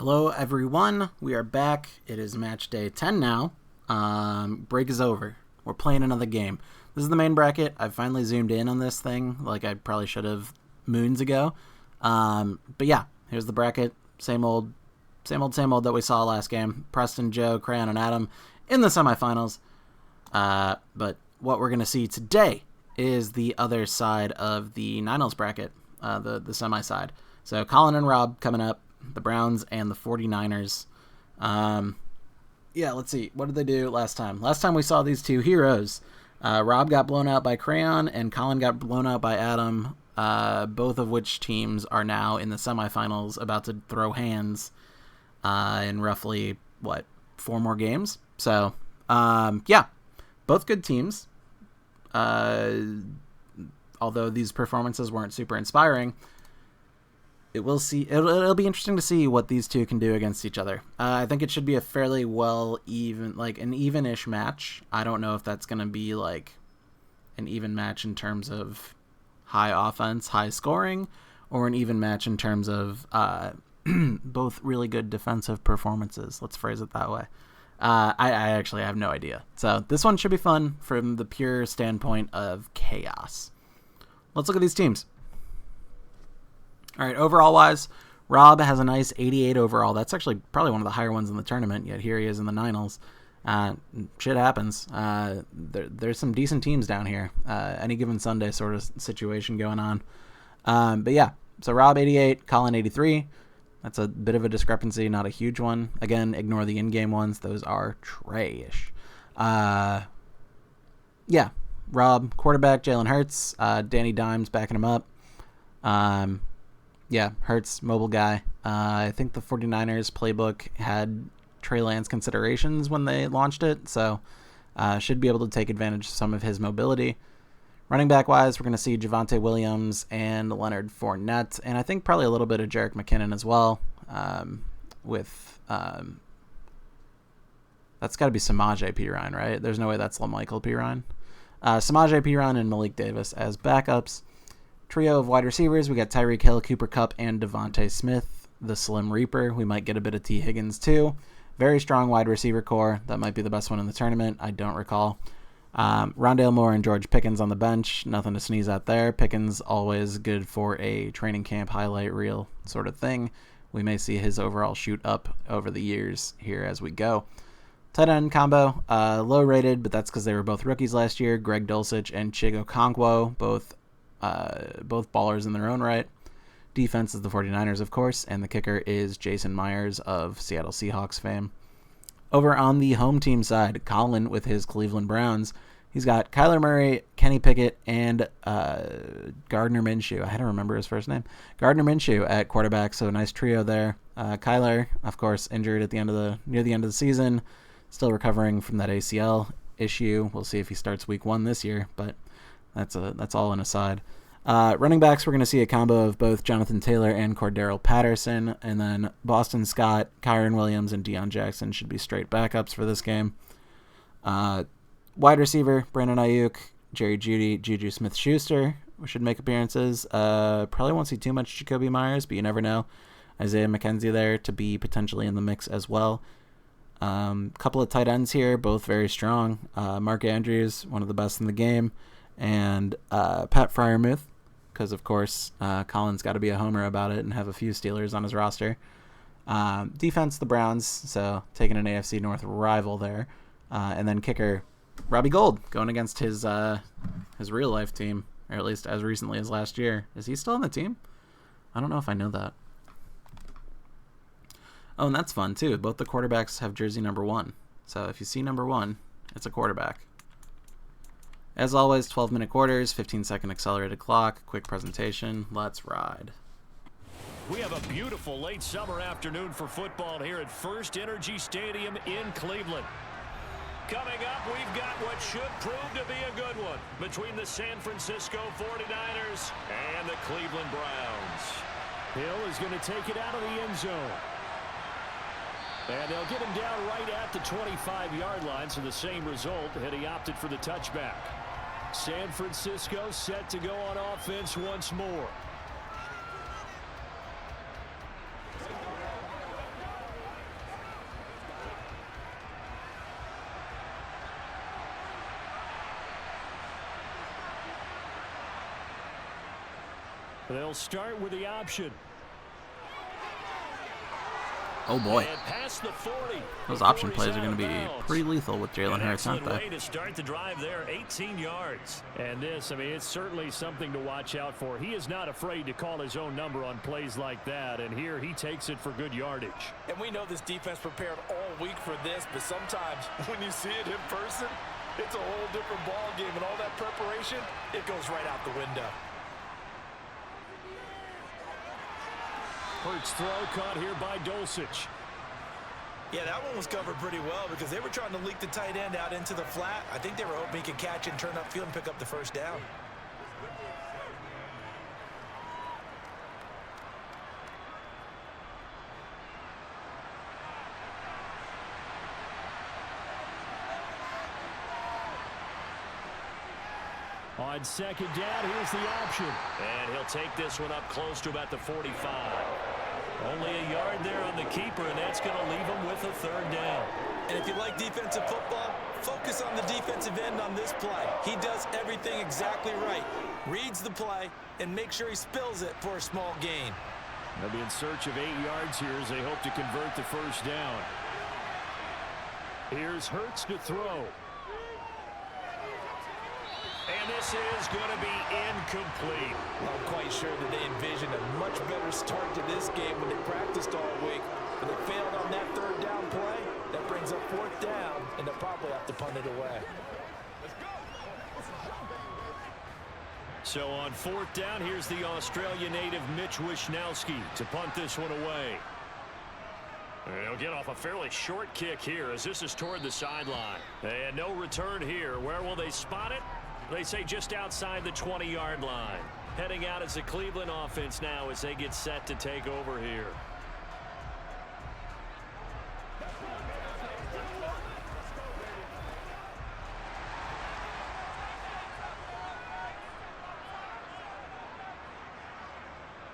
Hello everyone, we are back. It is match day 10 now. Break is over. We're playing another game. This is the main bracket. I finally zoomed in on this thing like I probably should have moons ago. But yeah, here's the bracket. Same old that we saw last game. Preston, Joe, Crayon, and Adam in the semifinals. But what we're going to see today is the other side of the 9als bracket, the semi side. So Colin and Rob coming up. The Browns and the 49ers. Let's see. What did they do last time? Last time we saw these two heroes. Rob got blown out by Crayon and Colin got blown out by Adam, both of which teams are now in the semifinals about to throw hands in roughly, 4 more games? So, both good teams. Although these performances weren't super inspiring, it'll be interesting to see what these two can do against each other. I think it should be a fairly an even-ish match. I don't know if that's going to be like an even match in terms of high offense, high scoring, or an even match in terms of both really good defensive performances. Let's phrase it that way. I actually have no idea. So this one should be fun from the pure standpoint of chaos. Let's look at these teams. All right, overall-wise, Rob has a nice 88 overall. That's actually probably one of the higher ones in the tournament, yet here he is in the 9als. Shit happens. There's some decent teams down here. Any given Sunday sort of situation going on. So Rob 88, Colin 83. That's a bit of a discrepancy, not a huge one. Again, ignore the in-game ones. Those are trash. Rob, quarterback, Jalen Hurts. Danny Dimes backing him up. Hurts, mobile guy. I think the 49ers playbook had Trey Lance considerations when they launched it, so should be able to take advantage of some of his mobility. Running back-wise, we're going to see Javonte Williams and Leonard Fournette, and I think probably a little bit of Jerick McKinnon as well, that's got to be Samaje Perine, right? There's no way that's LaMichael Perine. Samaje Perine and Malik Davis as backups. Trio of wide receivers, we got Tyreek Hill, Cooper Kupp, and Devontae Smith, the Slim Reaper. We might get a bit of T. Higgins too. Very strong wide receiver core. That might be the best one in the tournament. I don't recall. Rondale Moore and George Pickens on the bench. Nothing to sneeze at there. Pickens always good for a training camp highlight reel sort of thing. We may see his overall shoot up over the years here as we go. Tight end combo, low rated, but that's because they were both rookies last year. Greg Dulcich and Chigo Okonkwo, both ballers in their own right. Defense is the 49ers, of course, and the kicker is Jason Myers of Seattle Seahawks fame. Over on the home team side, Colin with his Cleveland Browns. He's got Kyler Murray, Kenny Pickett, and Gardner Minshew. I had to remember his first name. Gardner Minshew at quarterback, so a nice trio there. Kyler, of course, injured at near the end of the season, still recovering from that ACL issue. We'll see if he starts week 1 this year, but that's all an aside. Running backs, we're going to see a combo of both Jonathan Taylor and Cordero Patterson, and then Boston Scott, Kyron Williams, and Deion Jackson should be straight backups for this game. Wide receiver, Brandon Ayuk, Jerry Jeudy, Juju Smith-Schuster should make appearances. Probably won't see too much Jacoby Myers, but you never know. Isaiah McKenzie there to be potentially in the mix as well. Couple of tight ends here, both very strong. Mark Andrews, one of the best in the game, and Pat Freiermuth, because of course Colin's got to be a homer about it and have a few Steelers on his roster. Defense, the Browns, so taking an AFC North rival there. And then kicker, Robbie Gould, going against his real life team, or at least as recently as last year. Is he still on the team? I don't know if I know that. Oh, and that's fun too. Both the quarterbacks have jersey number 1. So if you see number 1, it's a quarterback. As always, 12-minute quarters, 15-second accelerated clock, quick presentation. Let's ride. We have a beautiful late summer afternoon for football here at First Energy Stadium in Cleveland. Coming up, we've got what should prove to be a good one between the San Francisco 49ers and the Cleveland Browns. Hill is going to take it out of the end zone. And they'll get him down right at the 25-yard line, so the same result, and he opted for the touchback. San Francisco set to go on offense once more. They'll start with the option. Oh boy. And past the 40. Those option plays are going to be pretty lethal with Jalen Hurts, aren't way they? to start the drive there, 18 yards. And this, I mean, it's certainly something to watch out for. He is not afraid to call his own number on plays like that, and here he takes it for good yardage. And we know this defense prepared all week for this, but sometimes when you see it in person, it's a whole different ball game, and all that preparation, it goes right out the window. Hurts throw caught here by Dulcich. Yeah, that one was covered pretty well because they were trying to leak the tight end out into the flat. I think they were hoping he could catch and turn upfield and pick up the first down. On second down, here's the option. And he'll take this one up close to about the 45. Only a yard there on the keeper, and that's going to leave him with a third down. And if you like defensive football, focus on the defensive end on this play. He does everything exactly right. Reads the play and makes sure he spills it for a small gain. They'll be in search of 8 yards here as they hope to convert the first down. Here's Hurts to throw. And this is going to be incomplete. I'm quite sure that they envisioned a much better start to this game when they practiced all week. But they failed on that third down play. That brings up fourth down, and they'll probably have to punt it away. So on fourth down, here's the Australian native Mitch Wishnowsky to punt this one away. They'll get off a fairly short kick here as this is toward the sideline. And no return here. Where will they spot it? They say just outside the 20-yard line. Heading out as the Cleveland offense now as they get set to take over here.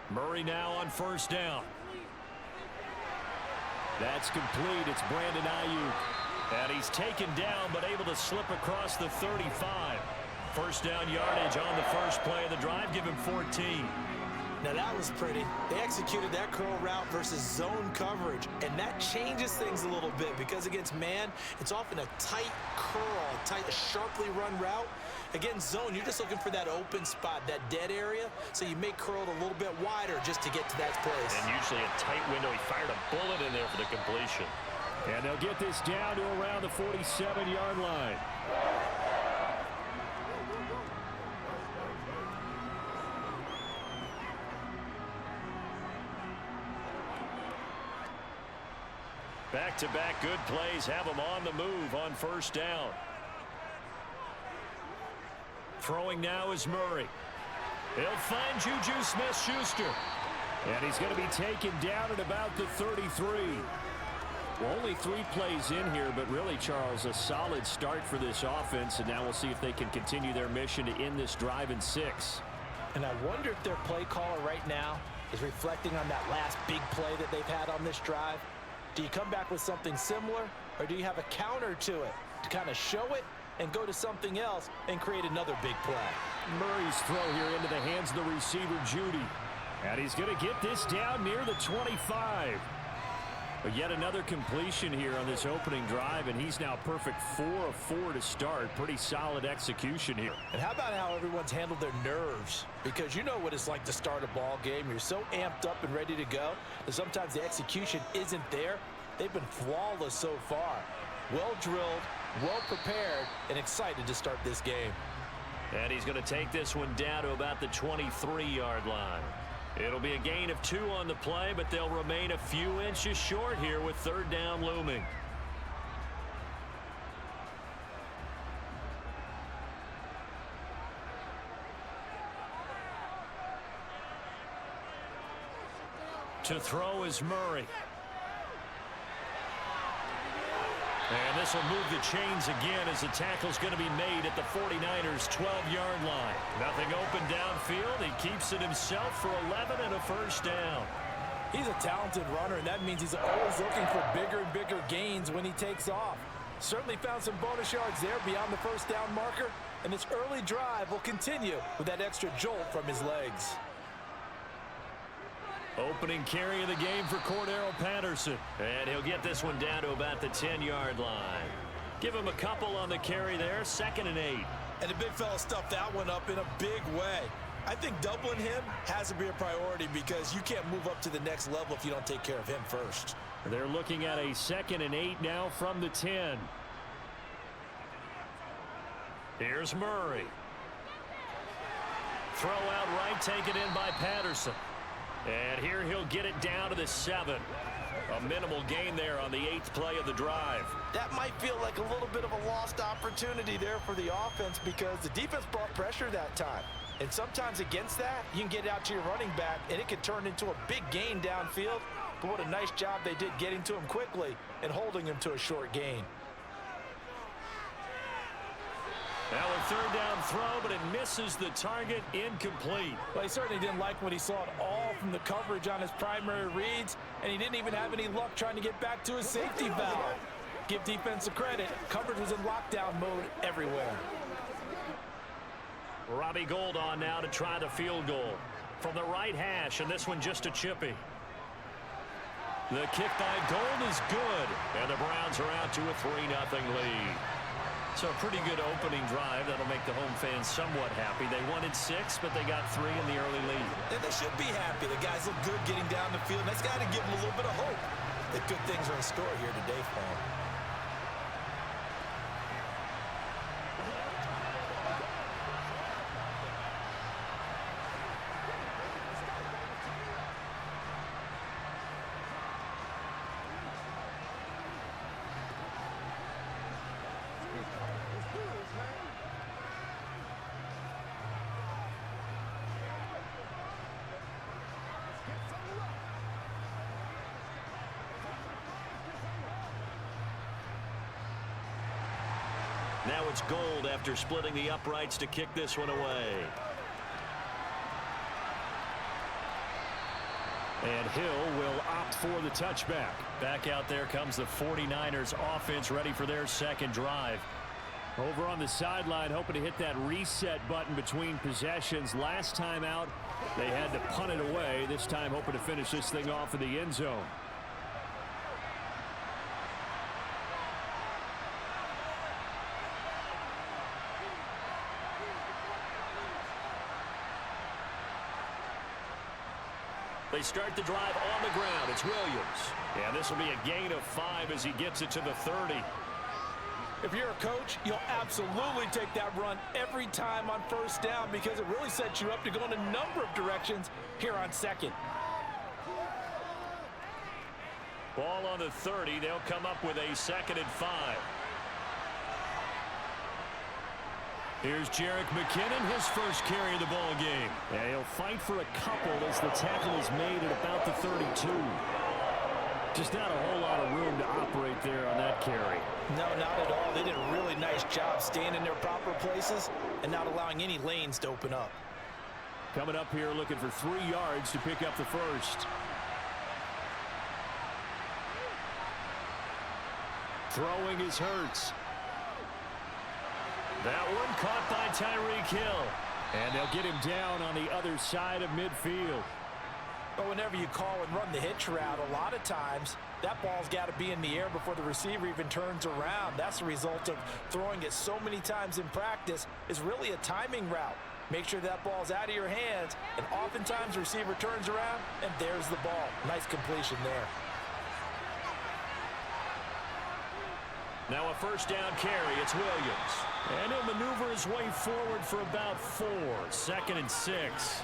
Murray now on first down. That's complete. It's Brandon Ayuk. And he's taken down but able to slip across the 35. First down yardage on the first play of the drive. Give him 14. Now that was pretty. They executed that curl route versus zone coverage, and that changes things a little bit because against man, it's often a tight curl, a sharply run route. Against zone, you're just looking for that open spot, that dead area, so you may curl it a little bit wider just to get to that place. And usually a tight window. He fired a bullet in there for the completion. And they'll get this down to around the 47-yard line. Back-to-back good plays have them on the move on first down. Throwing now is Murray. He'll find Juju Smith-Schuster. And he's going to be taken down at about the 33. Well, only 3 plays in here, but really, Charles, a solid start for this offense. And now we'll see if they can continue their mission to end this drive in 6. And I wonder if their play caller right now is reflecting on that last big play that they've had on this drive. Do you come back with something similar, or do you have a counter to it to kind of show it and go to something else and create another big play? Murray's throw here into the hands of the receiver, Judy. And he's going to get this down near the 25. But yet another completion here on this opening drive, and he's now perfect 4 of 4 to start. Pretty solid execution here. And how about how everyone's handled their nerves? Because you know what it's like to start a ball game. You're so amped up and ready to go, and sometimes the execution isn't there. They've been flawless so far. Well drilled, well prepared, and excited to start this game. And he's going to take this one down to about the 23-yard line. It'll be a gain of 2 on the play, but they'll remain a few inches short here with third down looming. To throw is Murray. And this will move the chains again as the tackle's going to be made at the 49ers' 12-yard line. Nothing open downfield. He keeps it himself for 11 and a first down. He's a talented runner, and that means he's always looking for bigger and bigger gains when he takes off. Certainly found some bonus yards there beyond the first down marker, and this early drive will continue with that extra jolt from his legs. Opening carry of the game for Cordero Patterson. And he'll get this one down to about the 10-yard line. Give him a couple on the carry there, 2nd and 8. And the big fella stuffed that one up in a big way. I think doubling him has to be a priority because you can't move up to the next level if you don't take care of him first. They're looking at a 2nd and 8 now from the 10. Here's Murray. Throw out right, taken in by Patterson. And here he'll get it down to the 7. A minimal gain there on the 8th play of the drive. That might feel like a little bit of a lost opportunity there for the offense because the defense brought pressure that time. And sometimes against that, you can get out to your running back, and it can turn into a big gain downfield. But what a nice job they did getting to him quickly and holding him to a short gain. Now a 3rd down throw, but it misses the target, incomplete. Well, he certainly didn't like when he saw it all from the coverage on his primary reads, and he didn't even have any luck trying to get back to his safety valve. Give defense a credit. Coverage was in lockdown mode everywhere. Robbie Gould on now to try the field goal from the right hash, and this one just a chippy. The kick by Gould is good, and the Browns are out to a 3-0 lead. So a pretty good opening drive. That'll make the home fans somewhat happy. They wanted 6, but they got 3 in the early lead. And they should be happy. The guys look good getting down the field. That's got to give them a little bit of hope that good things are in store here today for them. Now it's Gould after splitting the uprights to kick this one away. And Hill will opt for the touchback. Back out there comes the 49ers offense ready for their 2nd drive. Over on the sideline hoping to hit that reset button between possessions. Last time out they had to punt it away. This time hoping to finish this thing off in the end zone. They start the drive on the ground. It's Williams. And this will be a gain of 5 as he gets it to the 30. If you're a coach, you'll absolutely take that run every time on 1st down because it really sets you up to go in a number of directions here on 2nd. Ball on the 30. They'll come up with a 2nd and 5. Here's Jerick McKinnon, his first carry of the ball game. And he'll fight for a couple as the tackle is made at about the 32. Just not a whole lot of room to operate there on that carry. No, not at all. They did a really nice job staying in their proper places and not allowing any lanes to open up. Coming up here looking for 3 yards to pick up the first. Throwing is Hurts. That one caught by Tyreek Hill. And they'll get him down on the other side of midfield. But whenever you call and run the hitch route, a lot of times that ball's got to be in the air before the receiver even turns around. That's the result of throwing it so many times in practice. Is really a timing route. Make sure that ball's out of your hands, and oftentimes the receiver turns around, and there's the ball. Nice completion there. Now a 1st down carry. It's Williams. And he'll maneuver his way forward for about 4. 2nd and 6.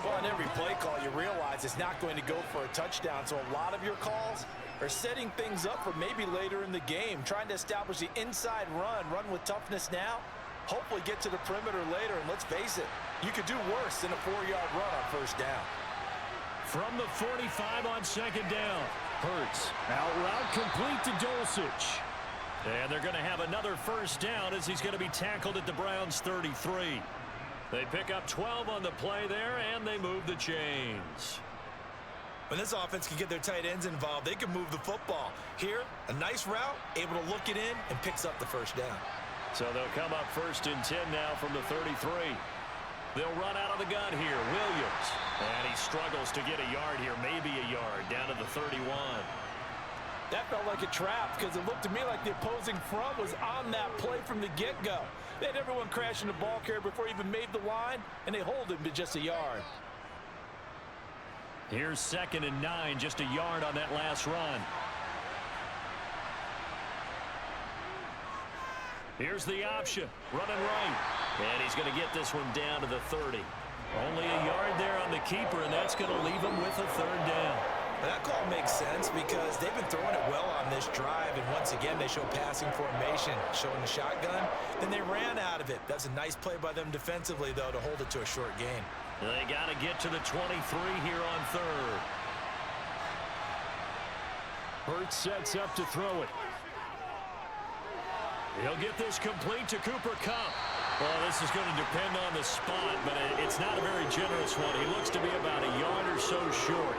Well, on every play call, you realize it's not going to go for a touchdown. So a lot of your calls are setting things up for maybe later in the game, trying to establish the inside run with toughness now, hopefully get to the perimeter later. And let's face it, you could do worse than a 4-yard run on 1st down. From the 45 on 2nd down. Hurts. Out route complete to Dulcich. And they're going to have another 1st down as he's going to be tackled at the Browns' 33. They pick up 12 on the play there, and they move the chains. When this offense can get their tight ends involved, they can move the football. Here, a nice route, able to look it in, and picks up the 1st down. So they'll come up 1st and 10 now from the 33. They'll run out of the gun here. Williams. And he struggles to get a yard here, maybe a yard, down to the 31. That felt like a trap because it looked to me like the opposing front was on that play from the get-go. They had everyone crashing the ball carrier before he even made the line, and they hold him to just a yard. Here's 2nd and 9, just a yard on that last run. Here's the option, running right. And he's going to get this one down to the 30. Only a yard there on the keeper, and that's going to leave him with a 3rd down. That call makes sense because they've been throwing it well on this drive, and once again they show passing formation, showing the shotgun. Then they ran out of it. That's a nice play by them defensively, though, to hold it to a short gain. They got to get to the 23 here on 3rd. Hurts sets up to throw it. He'll get this complete to Cooper Kupp. Well, this is going to depend on the spot, but it's not a very generous one. He looks to be about a yard or so short.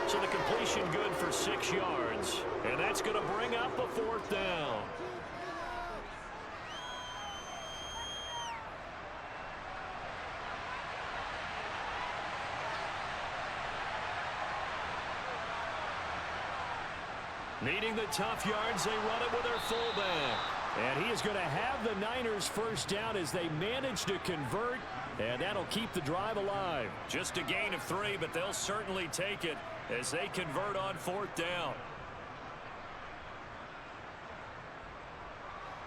So the completion good for 6 yards, and that's going to bring up a 4th down. Needing the tough yards, they run it with their fullback. And he is going to have the Niners 1st down as they manage to convert, and that'll keep the drive alive. Just a gain of 3, but they'll certainly take it as they convert on 4th down.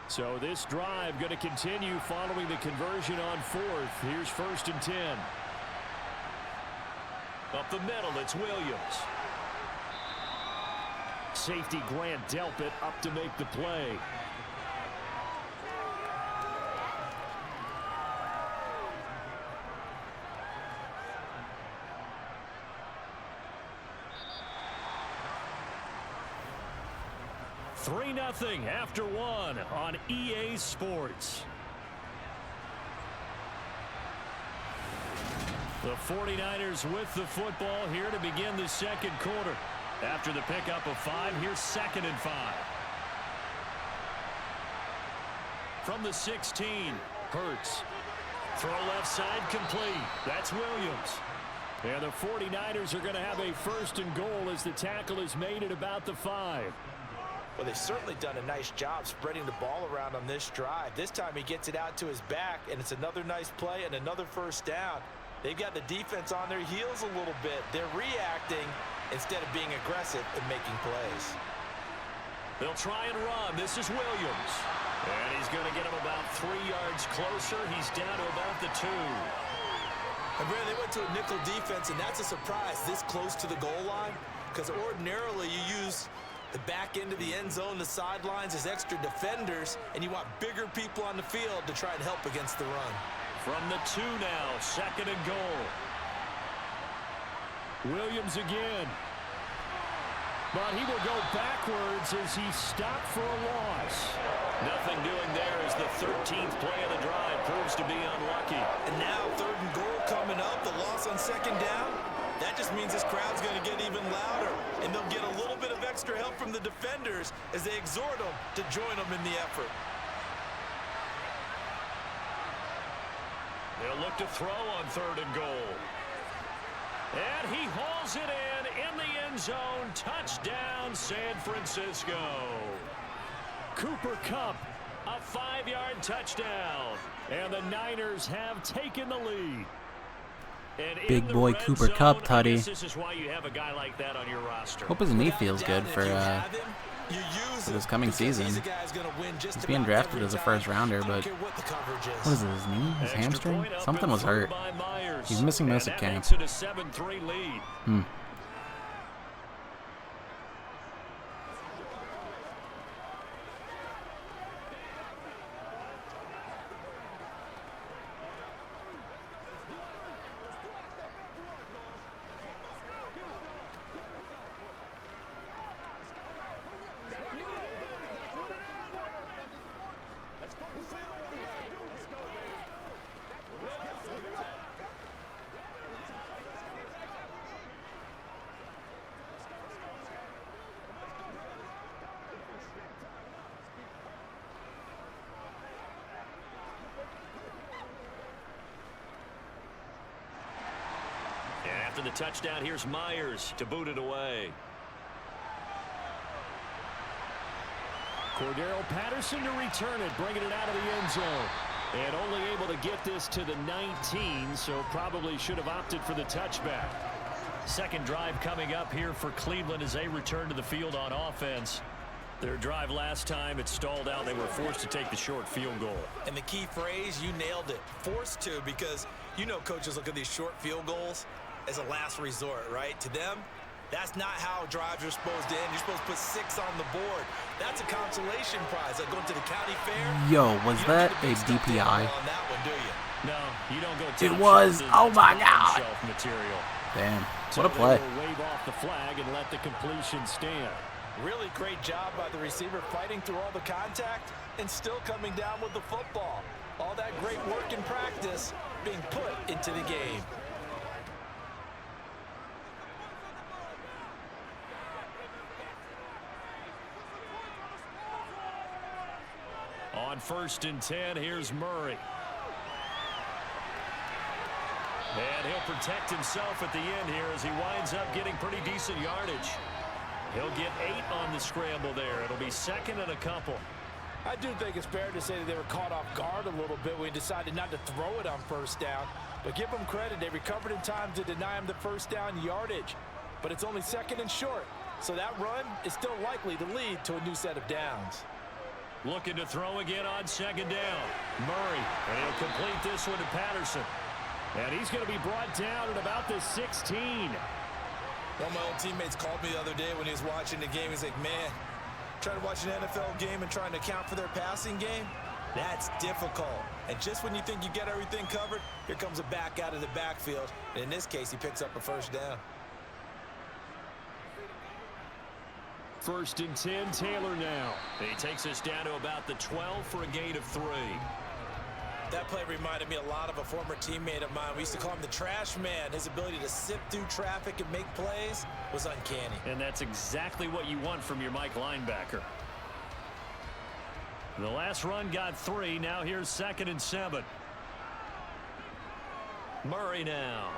So this drive going to continue following the conversion on 4th. Here's 1st and 10. Up the middle, it's Williams. Safety Grant Delpit up to make the play. Three 3-0 after 1 on EA Sports. The 49ers with the football here to begin the 2nd quarter. After the pickup of 5, here's 2nd and 5. From the 16, Hurts. Throw left side complete. That's Williams. And the 49ers are going to have a 1st and goal as the tackle is made at about the 5. Well, they've certainly done a nice job spreading the ball around on this drive. This time he gets it out to his back, and it's another nice play and another 1st down. They've got the defense on their heels a little bit. They're reacting instead of being aggressive and making plays. They'll try and run. This is Williams. And he's going to get him about 3 yards closer. He's down to about the 2. And Brad, they went to a nickel defense, and that's a surprise this close to the goal line, because ordinarily you use the back end of the end zone, the sidelines as extra defenders, and you want bigger people on the field to try and help against the run. From the 2 now, 2nd and goal. Williams again. But he will go backwards as he stopped for a loss. Nothing doing there as the 13th play of the drive proves to be unlucky. And now 3rd and goal coming up, the loss on 2nd down. That just means this crowd's going to get even louder, and they'll get a little bit of extra help from the defenders as they exhort them to join them in the effort. They'll look to throw on 3rd and goal. And he hauls it in the end zone. Touchdown, San Francisco. Cooper Kupp, a 5-yard touchdown. And the Niners have taken the lead. Big boy Cooper Kupp, Tutty. This is why you have a guy like that on your roster. Hope his knee feels good for this coming season. He's being drafted as a 1st rounder, but what is it, his knee? His hamstring? Something was hurt. He's missing most of camp. the touchdown. Here's Myers to boot it away. Cordero Patterson to return it, bringing it out of the end zone. And only able to get this to the 19, so probably should have opted for the touchback. Second drive coming up here for Cleveland as they return to the field on offense. Their drive last time, it stalled out. They were forced to take the short field goal. And the key phrase, you nailed it, forced to, because you know coaches look at these short field goals as a last resort, right? To them, that's not how drives are supposed to end. You're supposed to put 6 on the board. That's a consolation prize, like going to the county fair. Yo, was that a DPI? On that one, do you? No, you don't go. It was. Oh my God. Material. Damn. So what a play. Wave off the flag and let the completion stand. Really great job by the receiver fighting through all the contact and still coming down with the football. All that great work in practice being put into the game. On 1st and 10, here's Murray. And he'll protect himself at the end here as he winds up getting pretty decent yardage. He'll get 8 on the scramble there. It'll be 2nd and a couple. I do think it's fair to say that they were caught off guard a little bit when he decided not to throw it on 1st down. But give them credit. They recovered in time to deny him the 1st down yardage. But it's only 2nd and short. So that run is still likely to lead to a new set of downs. Looking to throw again on 2nd down. Murray, and he'll complete this one to Patterson. And he's going to be brought down at about the 16. One of my old teammates called me the other day when he was watching the game. He's like, man, trying to watch an NFL game and trying to account for their passing game, that's difficult. And just when you think you get everything covered, here comes a back out of the backfield. And in this case, he picks up a 1st down. 1st and 10, Taylor now. He takes us down to about the 12 for a gain of 3. That play reminded me a lot of a former teammate of mine. We used to call him the trash man. His ability to sift through traffic and make plays was uncanny. And that's exactly what you want from your Mike linebacker. The last run got 3. Now here's 2nd and 7. Murray now.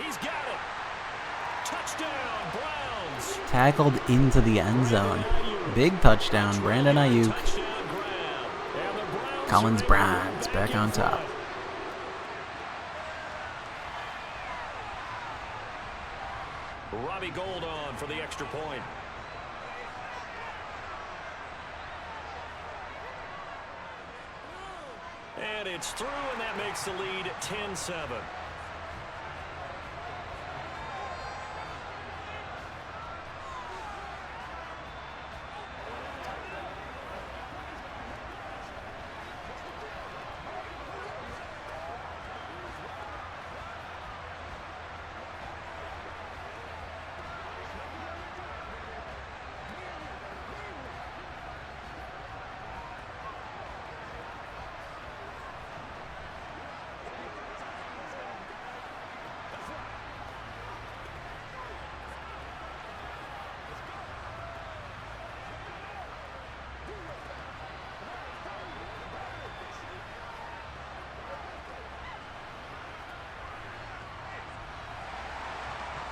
He's got it. Touchdown, Browns. Tackled into the end zone. Big touchdown, Brandon Ayuk. Colin's Browns back on top. Robbie Gould on for the extra point. And it's through, and that makes the lead 10-7.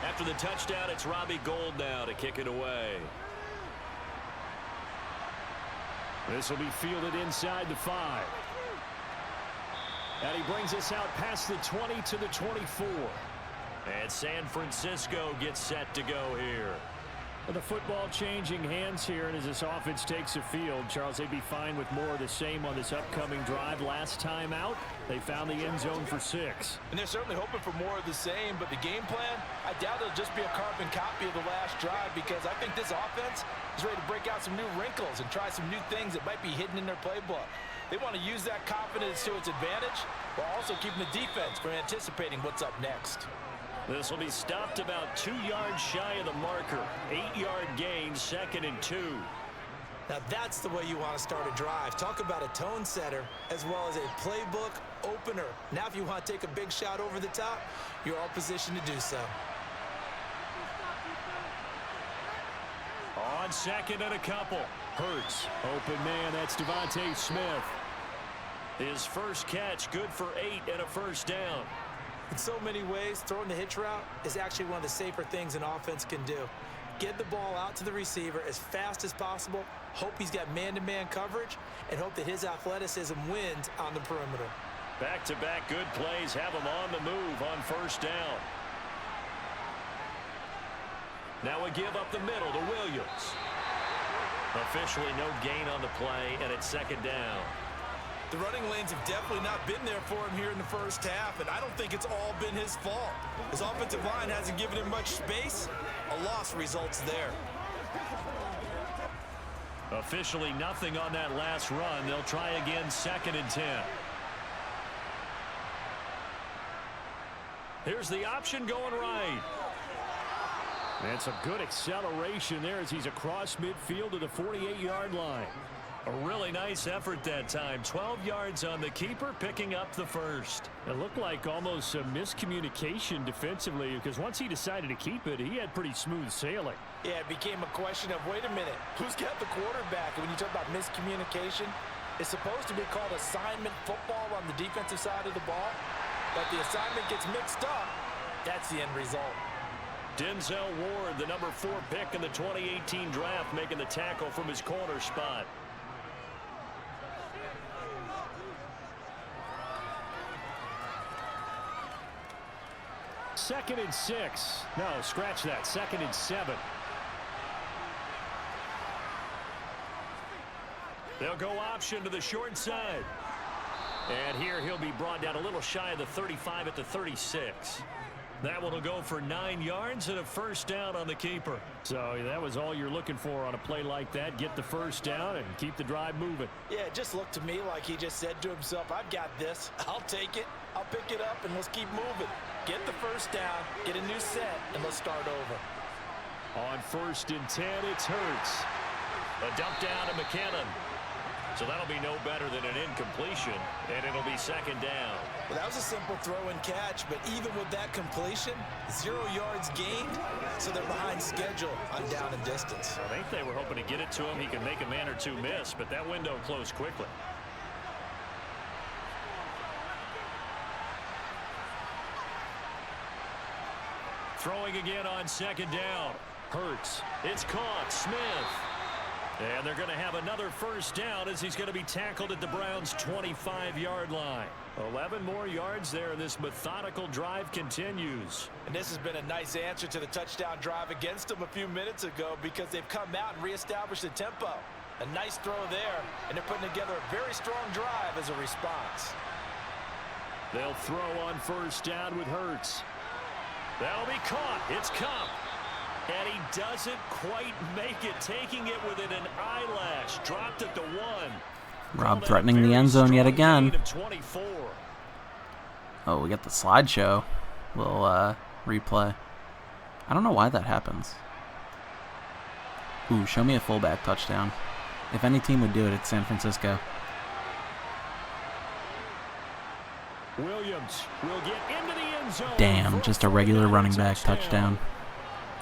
After the touchdown, it's Robbie Gould now to kick it away. This will be fielded inside the 5. And he brings us out past the 20 to the 24. And San Francisco gets set to go here. The football changing hands here, and as this offense takes the field, Charles, they'd be fine with more of the same on this upcoming drive. Last time out, they found the end zone for 6. And they're certainly hoping for more of the same, but the game plan, I doubt it'll just be a carbon copy of the last drive, because I think this offense is ready to break out some new wrinkles and try some new things that might be hidden in their playbook. They want to use that confidence to its advantage, while also keeping the defense from anticipating what's up next. This will be stopped about 2 yards shy of the marker. 8-yard gain, 2nd and 2. Now that's the way you want to start a drive. Talk about a tone setter as well as a playbook opener. Now if you want to take a big shot over the top, you're all positioned to do so. On 2nd and a couple. Hurts. Open man, that's Devontae Smith. His first catch, good for 8 and a 1st down. In so many ways, throwing the hitch route is actually one of the safer things an offense can do. Get the ball out to the receiver as fast as possible, hope he's got man-to-man coverage, and hope that his athleticism wins on the perimeter. Back-to-back good plays have him on the move on first down. Now we give up the middle to Williams. Officially no gain on the play, and it's second down. The running lanes have definitely not been there for him here in the first half, and I don't think it's all been his fault. His offensive line hasn't given him much space. A loss results there. Officially nothing on that last run. They'll try again, 2nd and 10. Here's the option going right. And some good acceleration there as he's across midfield to the 48-yard line. A really nice effort that time. 12 yards on the keeper, picking up the first. It looked like almost a miscommunication defensively, because once he decided to keep it, he had pretty smooth sailing. Yeah, it became a question of, wait a minute, who's got the quarterback? And when you talk about miscommunication, it's supposed to be called assignment football on the defensive side of the ball. But the assignment gets mixed up. That's the end result. Denzel Ward, the number 4 pick in the 2018 draft, making the tackle from his corner spot. Second and 6. No, scratch that. 2nd and 7. They'll go option to the short side. And here he'll be brought down a little shy of the 35 at the 36. That one will go for 9 yards and a first down on the keeper. So that was all you're looking for on a play like that. Get the first down and keep the drive moving. Yeah, it just looked to me like he just said to himself, I've got this. I'll take it. I'll pick it up, and let's keep moving. Get the first down, get a new set, and let's start over. On 1st and 10, it's Hurts. A dump down to McKinnon. So that'll be no better than an incompletion, and it'll be 2nd down. Well, that was a simple throw and catch, but even with that completion, 0 yards gained, so they're behind schedule on down and distance. I think they were hoping to get it to him. He could make a man or two miss, but that window closed quickly. Throwing again on 2nd down. Hurts. It's caught. Smith. And they're going to have another first down as he's going to be tackled at the Browns' 25-yard line. 11 more yards there, and this methodical drive continues. And this has been a nice answer to the touchdown drive against them a few minutes ago, because they've come out and reestablished the tempo. A nice throw there, and they're putting together a very strong drive as a response. They'll throw on first down with Hurts. That'll be caught. It's Cup. And he doesn't quite make it, taking it within an eyelash. Dropped at the 1. Rob threatening the end zone yet again. Oh, we got the slideshow. Little replay. I don't know why that happens. Ooh, show me a fullback touchdown. If any team would do it, it's San Francisco. Williams will get into the end zone. Damn, just a regular running back touchdown.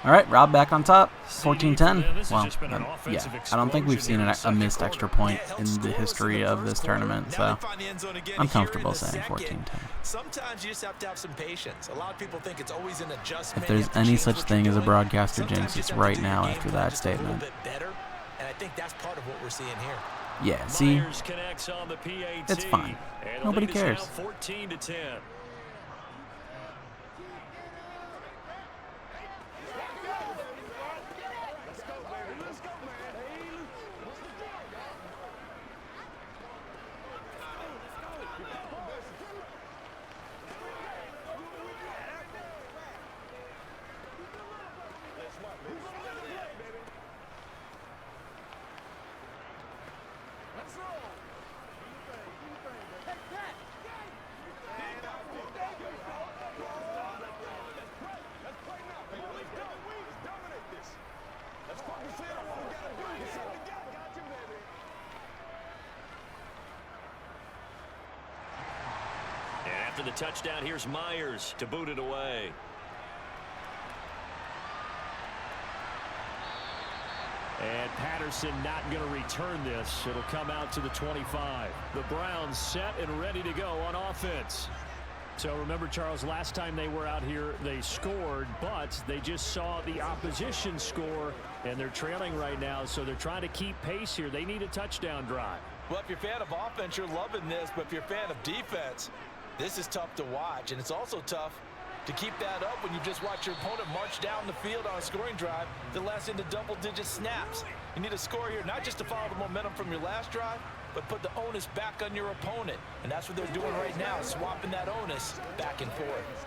All right, Rob back on top, 14-10. Well, yeah, I don't think we've seen a missed extra point in the history of this tournament, so I'm comfortable saying 14-10. Sometimes you just have to have some patience. A lot of people think it's always an adjustment. If there's any such thing as a broadcaster jinx, it's right now after that statement. And I think that's part of what we're seeing here. Yeah, see, it's fine. Nobody cares. 14-10. After the touchdown, here's Myers to boot it away. And Patterson not going to return this. It'll come out to the 25. The Browns set and ready to go on offense. So remember, Charles, last time they were out here, they scored, but they just saw the opposition score, and they're trailing right now, so they're trying to keep pace here. They need a touchdown drive. Well, if you're a fan of offense, you're loving this, but if you're a fan of defense, this is tough to watch, and it's also tough to keep that up when you just watch your opponent march down the field on a scoring drive that lasts into double-digit snaps. You need a score here, not just to follow the momentum from your last drive, but put the onus back on your opponent. And that's what they're doing right now, swapping that onus back and forth.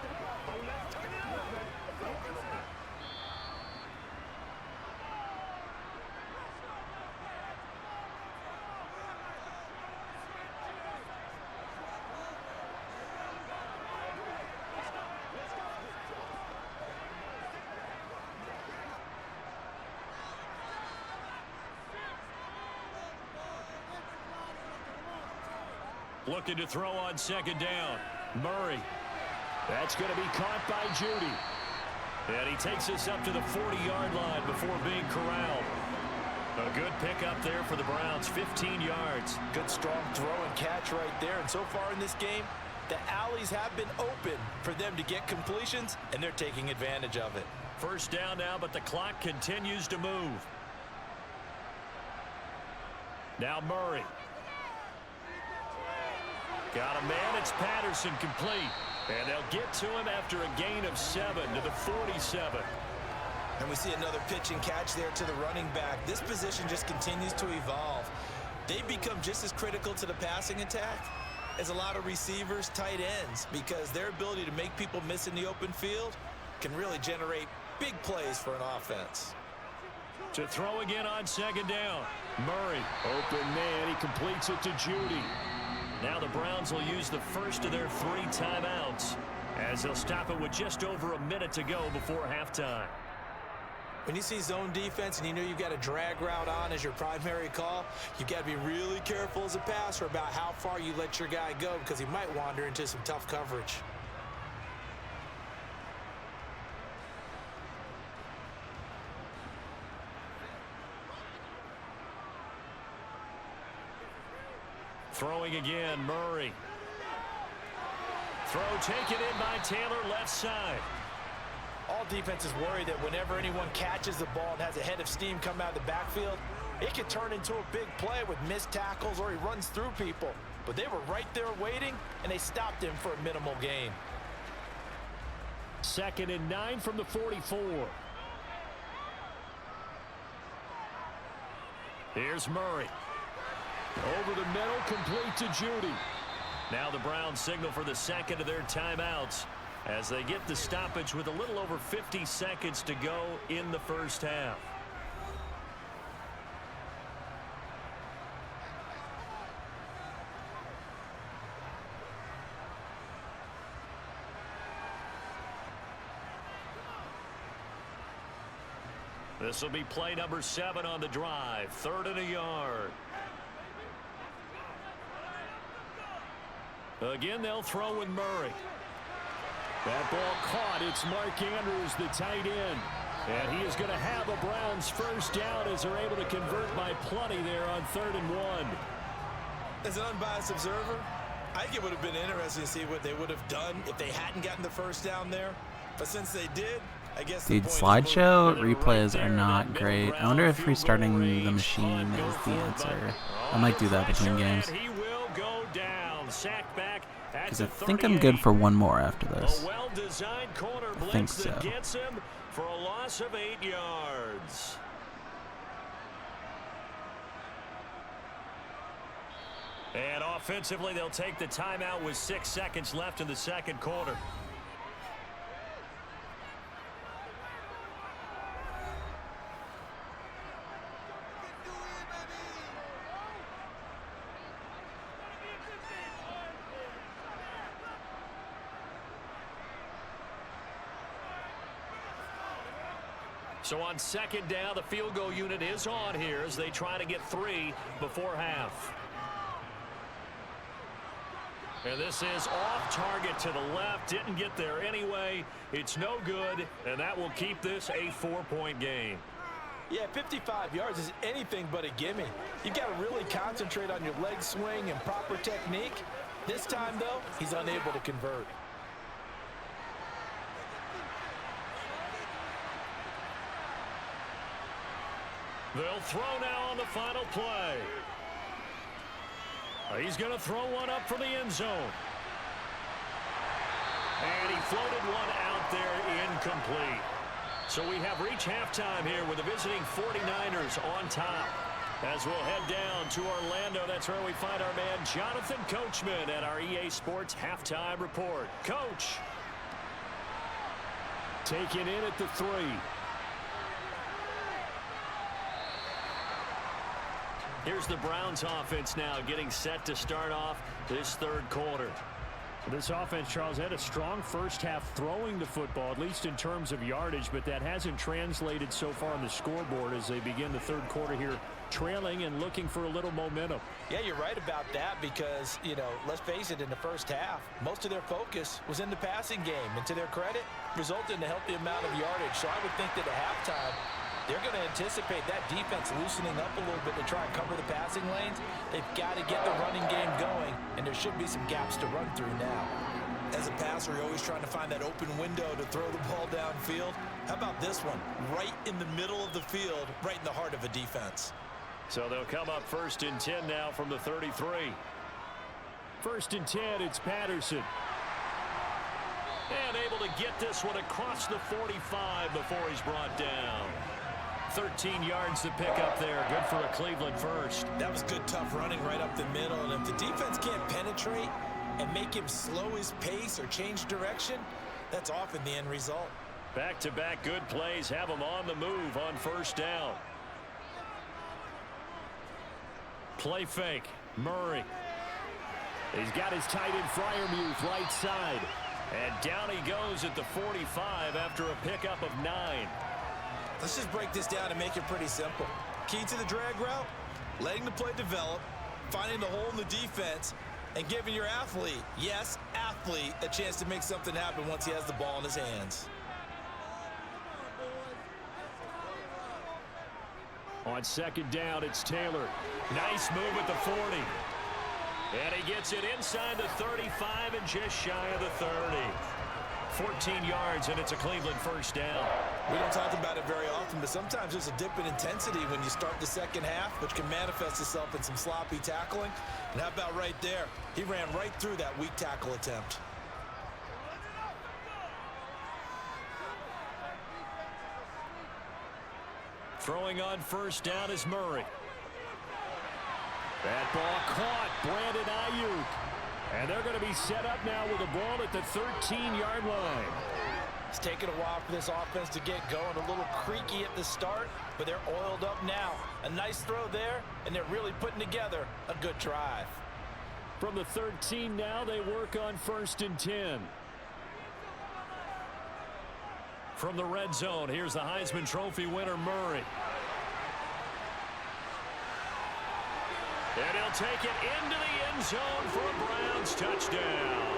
Looking to throw on second down. Murray. That's going to be caught by Judy. And he takes us up to the 40-yard line before being corralled. A good pickup there for the Browns, 15 yards. Good strong throw and catch right there. And so far in this game, the alleys have been open for them to get completions, and they're taking advantage of it. First down now, but the clock continues to move. Now Murray. Got a man. It's Patterson complete. And they'll get to him after a gain of 7 to the 47. And we see another pitch and catch there to the running back. This position just continues to evolve. They become just as critical to the passing attack as a lot of receivers, tight ends, because their ability to make people miss in the open field can really generate big plays for an offense. To throw again on second down. Murray, open man. He completes it to Judy. Now the Browns will use the first of their 3 timeouts as they'll stop it with just over a minute to go before halftime. When you see zone defense and you know you've got a drag route on as your primary call, you've got to be really careful as a passer about how far you let your guy go because he might wander into some tough coverage. Throwing again, Murray. Throw taken in by Taylor, left side. All defenses worry that whenever anyone catches the ball and has a head of steam come out of the backfield, it can turn into a big play with missed tackles or he runs through people. But they were right there waiting, and they stopped him for a minimal gain. 2nd and 9 from the 44. Here's Murray. Over the middle, complete to Judy. Now the Browns signal for the second of their timeouts as they get the stoppage with a little over 50 seconds to go in the first half. This will be play number 7 on the drive. 3rd and a yard. Again, they'll throw with Murray. That ball caught. It's Mark Andrews, the tight end. And he is going to have a Browns first down as they're able to convert by plenty there on 3rd and 1. As an unbiased observer, I think it would have been interesting to see what they would have done if they hadn't gotten the first down there. But since they did, I guess dude, slideshow replays are not great. I wonder if restarting the machine is the answer. I might do that between games. He will go down. Sack back. Because I think I'm good for one more after this. A well-designed corner I think blitz so. that gets him for a loss of 8 yards. And offensively, they'll take the timeout with 6 seconds left in the second quarter. So on second down, the field goal unit is on here as they try to get 3 before half. And this is off target to the left. Didn't get there anyway. It's no good, and that will keep this a 4-point game. Yeah, 55 yards is anything but a gimme. You've got to really concentrate on your leg swing and proper technique. This time, though, he's unable to convert. They'll throw now on the final play. He's going to throw one up for the end zone. And he floated one out there incomplete. So we have reached halftime here with the visiting 49ers on top. As we'll head down to Orlando, that's where we find our man Jonathan Coachman at our EA Sports Halftime Report. Coach. Taken in at the 3. Here's the Browns offense now getting set to start off this third quarter. This offense, Charles, had a strong first half throwing the football, at least in terms of yardage, but that hasn't translated so far on the scoreboard as they begin the third quarter here, trailing and looking for a little momentum. Yeah, you're right about that because, let's face it, in the first half, most of their focus was in the passing game. And to their credit, resulted in a healthy amount of yardage. So I would think that at halftime, they're going to anticipate that defense loosening up a little bit to try and cover the passing lanes. They've got to get the running game going, and there should be some gaps to run through now. As a passer, you're always trying to find that open window to throw the ball downfield. How about this one? Right in the middle of the field, right in the heart of a defense. So they'll come up 1st and 10 now from the 33. 1st and 10, it's Patterson. And able to get this one across the 45 before he's brought down. 13 yards to pick up there. Good for a Cleveland first. That was good, tough running right up the middle. And if the defense can't penetrate and make him slow his pace or change direction, that's often the end result. Back-to-back good plays have him on the move on 1st down. Play fake. Murray. He's got his tight end Freiermuth right side. And down he goes at the 45 after a pickup of 9. Let's just break this down and make it pretty simple. Key to the drag route, letting the play develop, finding the hole in the defense, and giving your athlete, yes, athlete, a chance to make something happen once he has the ball in his hands. On 2nd down, it's Taylor. Nice move at the 40. And he gets it inside the 35 and just shy of the 30. 14 yards, and it's a Cleveland 1st down. We don't talk about it very often, but sometimes there's a dip in intensity when you start the second half, which can manifest itself in some sloppy tackling. And how about right there? He ran right through that weak tackle attempt. Throwing on 1st down is Murray. That ball caught. Brandon Ayuk. And they're going to be set up now with the ball at the 13-yard line. It's taken a while for this offense to get going. A little creaky at the start, but they're oiled up now. A nice throw there, and they're really putting together a good drive. From the 13 now, they work on 1st and 10. From the red zone, here's the Heisman Trophy winner, Murray. And he'll take it into the end zone for a Browns touchdown.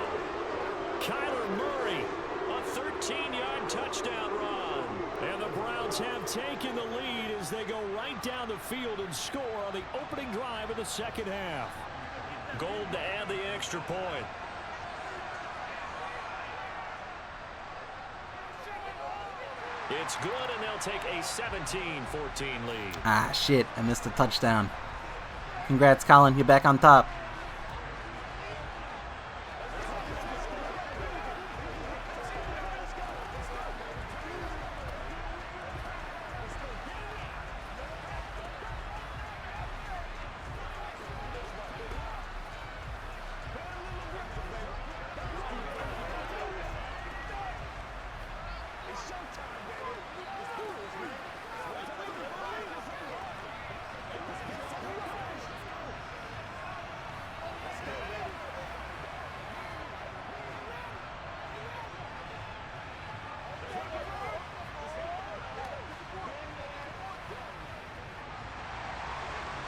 Kyler Murray, a 13-yard touchdown run. And the Browns have taken the lead as they go right down the field and score on the opening drive of the second half. Gold to add the extra point. It's good, and they'll take a 17-14 lead. Ah, shit. I missed a touchdown. Congrats, Colin. You're back on top.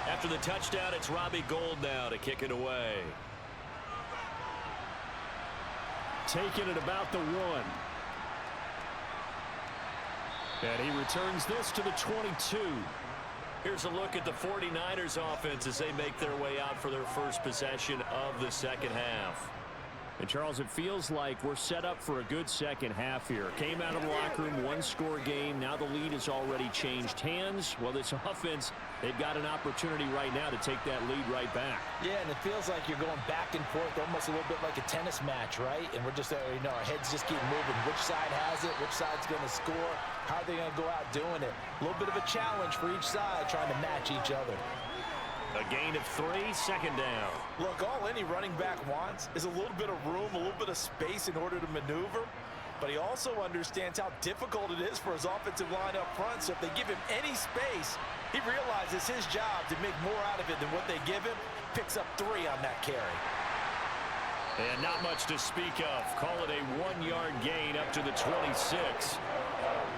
After the touchdown, it's Robbie Gould now to kick it away. Taking it about the 1. And he returns this to the 22. Here's a look at the 49ers offense as they make their way out for their first possession of the second half. And, Charles, it feels like we're set up for a good second half here. Came out of the locker room, one-score game. Now the lead has already changed hands. Well, this offense, they've got an opportunity right now to take that lead right back. Yeah, and it feels like you're going back and forth, almost a little bit like a tennis match, right? And we're just, our heads just keep moving. Which side has it? Which side's going to score? How are they going to go out doing it? A little bit of a challenge for each side, trying to match each other. A gain of 3, second down. Look, all any running back wants is a little bit of room, a little bit of space in order to maneuver. But he also understands how difficult it is for his offensive line up front. So if they give him any space, he realizes his job to make more out of it than what they give him. Picks up 3 on that carry. And not much to speak of. Call it a 1-yard gain up to the 26.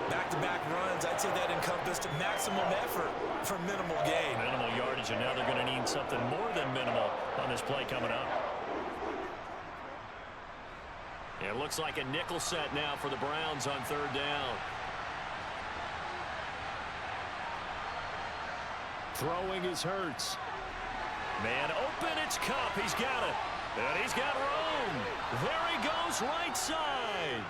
Back-to-back runs, I'd say that encompassed maximum effort for minimal gain. Minimal yardage, and now they're going to need something more than minimal on this play coming up. It looks like a nickel set now for the Browns on third down. Throwing is Hurts. Man open, it's Cup. He's got it. And he's got room. There he goes, right side.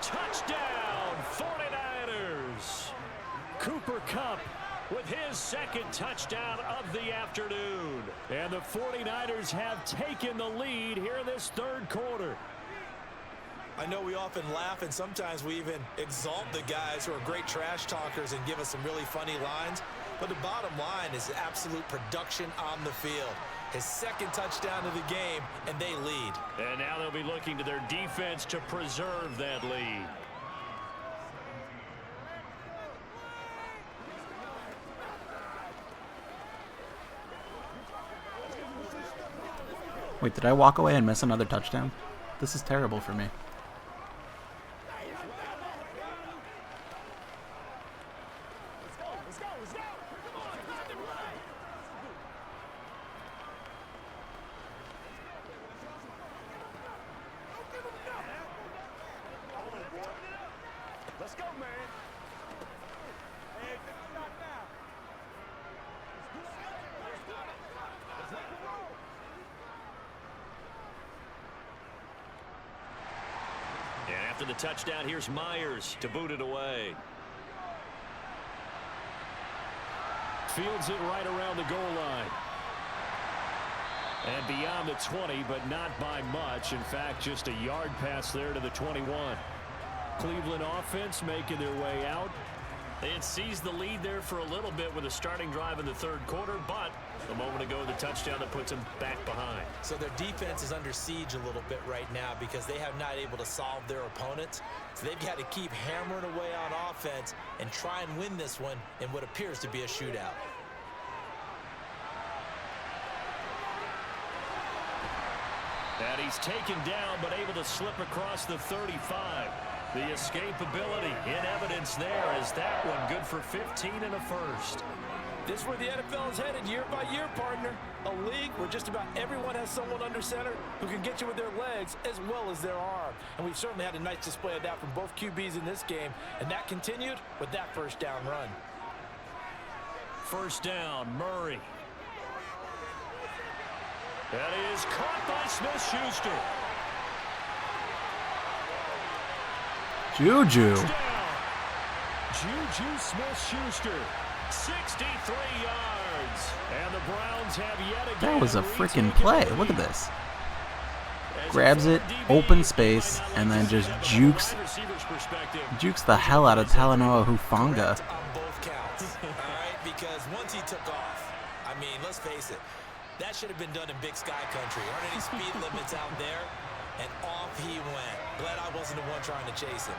Touchdown, 49ers. Cooper Kupp With his second touchdown of the afternoon. And the 49ers have taken the lead here in this third quarter. I know we often laugh and sometimes we even exalt the guys who are great trash talkers and give us some really funny lines. But the bottom line is absolute production on the field. His second touchdown of the game, and they lead. And now they'll be looking to their defense to preserve that lead. Wait, did I walk away and miss another touchdown? This is terrible for me. Let's go, man. Hey, stop now. And after the touchdown, here's Myers to boot it away. Fields it right around the goal line. And beyond the 20, but not by much. In fact, just a yard pass there to the 21. Cleveland offense making their way out. They had seized the lead there for a little bit with a starting drive in the third quarter, but a moment ago, the touchdown that puts them back behind. So their defense is under siege a little bit right now because they have not able to solve their opponents. So they've got to keep hammering away on offense and try and win this one in what appears to be a shootout. And he's taken down, but able to slip across the 35. The escapability in evidence there as that one good for 15 and a first. This is where the NFL is headed year by year, partner. A league where just about everyone has someone under center who can get you with their legs as well as their arm. And we've certainly had a nice display of that from both QBs in this game. And that continued with that first down run. First down, Murray. That is caught by Smith-Schuster. Juju. Juju Smith-Schuster. 63 yards. And the Browns have yet again. That was a freaking play. Look at this. Grabs it, open space, and then just jukes the hell out of Talanoa Hufanga. On both counts, all right? Because once he took off, I mean, let's face it, that should have been done in Big Sky Country. Aren't any speed limits out there? And off he went. Glad I wasn't the one trying to chase him.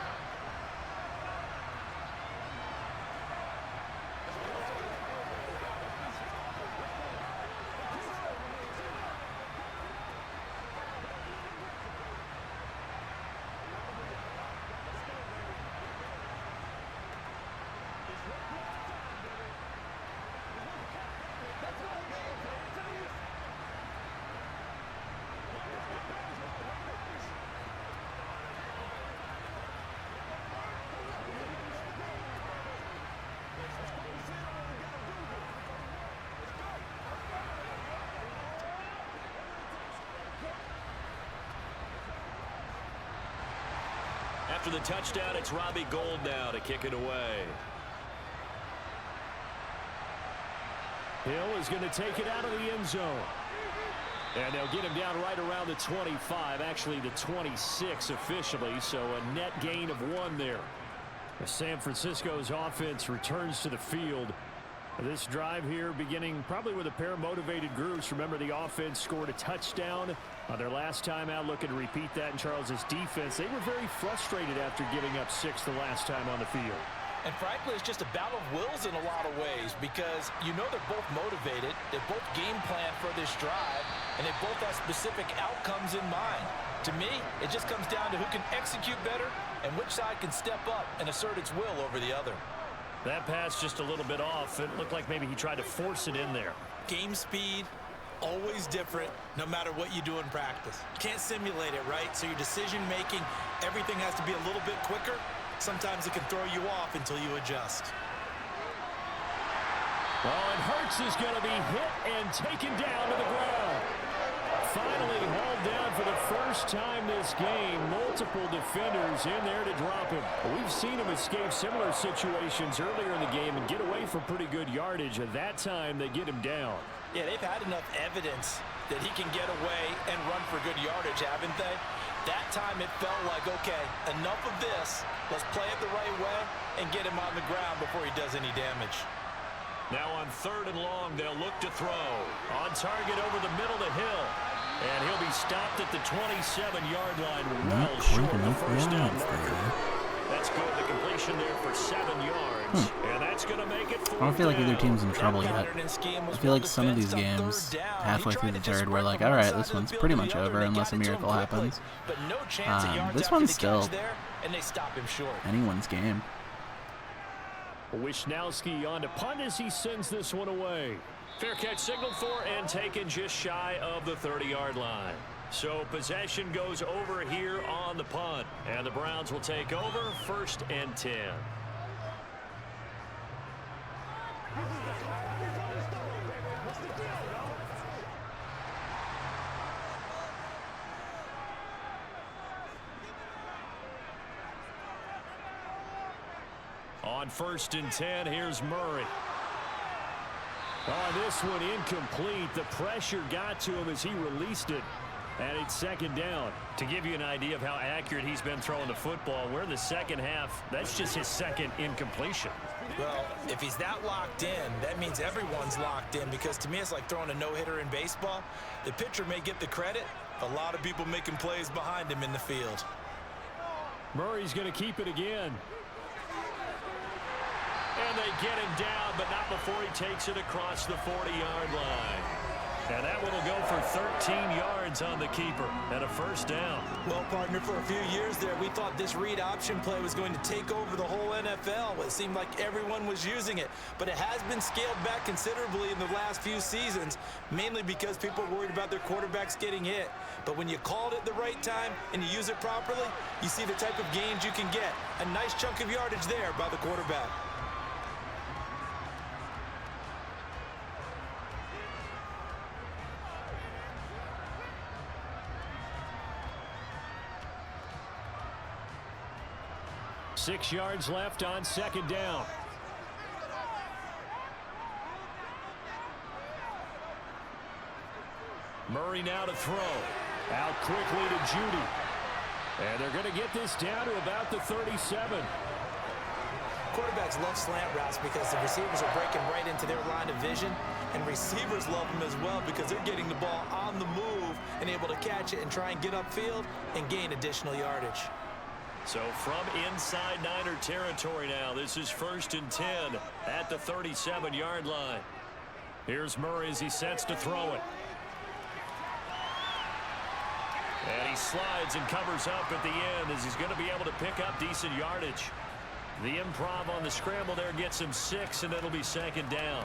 After the touchdown, it's Robbie Gould now to kick it away. Hill is going to take it out of the end zone. And they'll get him down right around the 25, actually the 26 officially, so a net gain of 1 there. San Francisco's offense returns to the field. This drive here beginning probably with a pair of motivated groups. Remember, the offense scored a touchdown on their last time out, looking to repeat that in Charles's defense. They were very frustrated after giving up 6 the last time on the field. And frankly, it's just a battle of wills in a lot of ways because you know they're both motivated, they both game plan for this drive, and they both have specific outcomes in mind. To me, it just comes down to who can execute better and which side can step up and assert its will over the other. That pass just a little bit off. It looked like maybe he tried to force it in there. Game speed, always different, no matter what you do in practice. You can't simulate it, right? So your decision making, everything has to be a little bit quicker. Sometimes it can throw you off until you adjust. Oh, and Hurts is going to be hit and taken down to the ground. Finally hauled down for the first time this game. Multiple defenders in there to drop him. We've seen him escape similar situations earlier in the game and get away for pretty good yardage. At that time, they get him down. Yeah, they've had enough evidence that he can get away and run for good yardage, haven't they? That time it felt like, okay, enough of this. Let's play it the right way and get him on the ground before he does any damage. Now on 3rd and long, they'll look to throw. On target over the middle to Hill. And he'll be stopped at the 27-yard line, well short of the first down marker. That's good. The completion there for 7 yards. And that's going to make it 4th I don't feel like either down. team's in trouble yet. I feel like some of these games, halfway through the 3rd, we're like, alright, this one's pretty much over unless a miracle happens. This one's still anyone's game. Wisnowski on to punt as he sends this one away. Fair catch signaled for and taken just shy of the 30-yard line. So possession goes over here on the punt. And the Browns will take over 1st and 10. On 1st and 10, here's Murray. Oh, this one incomplete. The pressure got to him as he released it. And it's 2nd down. To give you an idea of how accurate he's been throwing the football, we're in the 2nd half. That's just his 2nd incompletion. Well, if he's that locked in, that means everyone's locked in because to me it's like throwing a no-hitter in baseball. The pitcher may get the credit, a lot of people making plays behind him in the field. Murray's going to keep it again. And they get him down, but not before he takes it across the 40-yard line. And that one will go for 13 yards on the keeper and a 1st down. Well, partner, for a few years there, we thought this read option play was going to take over the whole NFL. It seemed like everyone was using it, but it has been scaled back considerably in the last few seasons, mainly because people are worried about their quarterbacks getting hit. But when you call it at the right time and you use it properly, you see the type of gains you can get. A nice chunk of yardage there by the quarterback. Six yards left on 2nd down. Murray now to throw. Out quickly to Judy. And they're going to get this down to about the 37. Quarterbacks love slant routes because the receivers are breaking right into their line of vision, and receivers love them as well because they're getting the ball on the move and able to catch it and try and get upfield and gain additional yardage. So from inside Niner territory now, this is 1st and 10 at the 37-yard line. Here's Murray as he sets to throw it. And he slides and covers up at the end as he's going to be able to pick up decent yardage. The improv on the scramble there gets him 6, and it'll be 2nd down.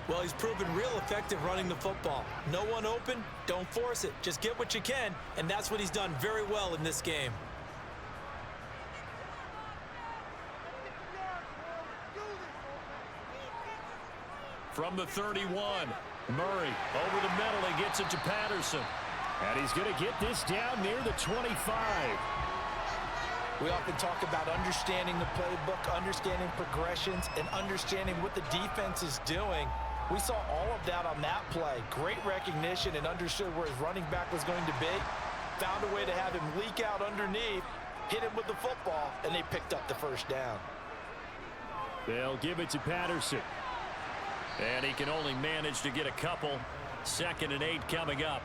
Well, he's proven real effective running the football. No one open, don't force it. Just get what you can, and that's what he's done very well in this game. From the 31, Murray over the middle. He gets it to Patterson. And he's going to get this down near the 25. We often talk about understanding the playbook, understanding progressions, and understanding what the defense is doing. We saw all of that on that play. Great recognition and understood where his running back was going to be. Found a way to have him leak out underneath, hit him with the football, and they picked up the first down. They'll give it to Patterson. And he can only manage to get a couple. 2nd and 8 coming up.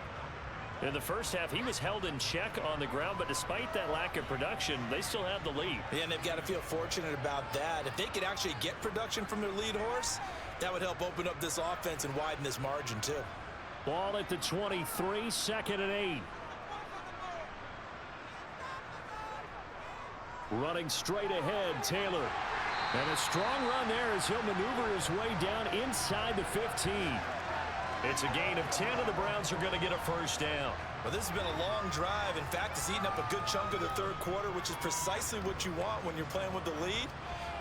In the first half, he was held in check on the ground, but despite that lack of production, they still have the lead. Yeah, and they've got to feel fortunate about that. If they could actually get production from their lead horse, that would help open up this offense and widen this margin too. Ball at the 23, 2nd and 8. Running straight ahead, Taylor. And a strong run there as he'll maneuver his way down inside the 15. It's a gain of 10, and the Browns are going to get a first down. Well, this has been a long drive. In fact, it's eaten up a good chunk of the third quarter, which is precisely what you want when you're playing with the lead.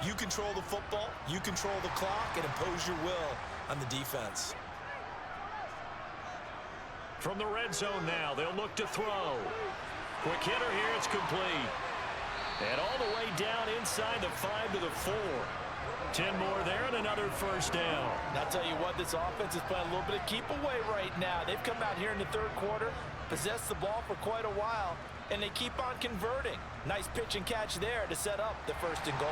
You control the football, you control the clock, and impose your will on the defense. From the red zone now, they'll look to throw. Quick hitter here, it's complete. And all the way down inside the 5 to the 4. 10 more there and another first down. And I'll tell you what, this offense is playing a little bit of keep away right now. They've come out here in the third quarter, possessed the ball for quite a while, and they keep on converting. Nice pitch and catch there to set up the 1st and goal.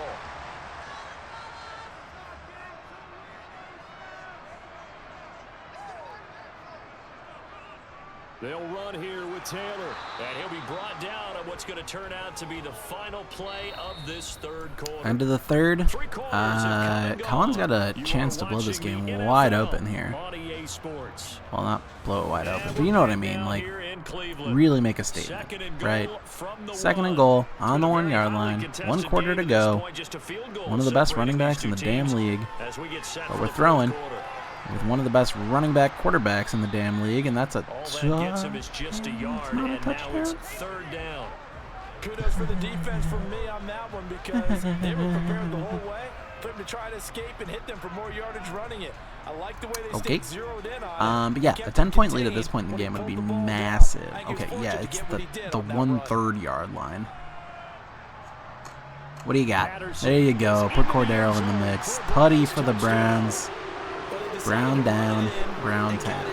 They'll run here with Taylor, and he'll be brought down on what's going to turn out to be the final play of this third quarter. End of the third. Colin's got a chance to blow this game wide open here. Well, not blow it wide open, but you know what I mean. Like, really make a statement, right? 2nd and goal on the 1-yard line. 1 quarter to go. One of the best running backs in the damn league. But we're throwing with one of the best running back quarterbacks in the damn league, and that's a touchdown. Third down. Kudos for the defense from me on that one because they were prepared the whole way for him to try to escape and hit them for more yardage running it. I like the way they stayed zeroed in on it. But yeah, a 10-point lead at this point in the game would be massive. Okay, yeah, it's the 1/3 yard line. What do you got? There you go. Put Cordero in the mix. Putty for the Browns. Brown down, Brown town.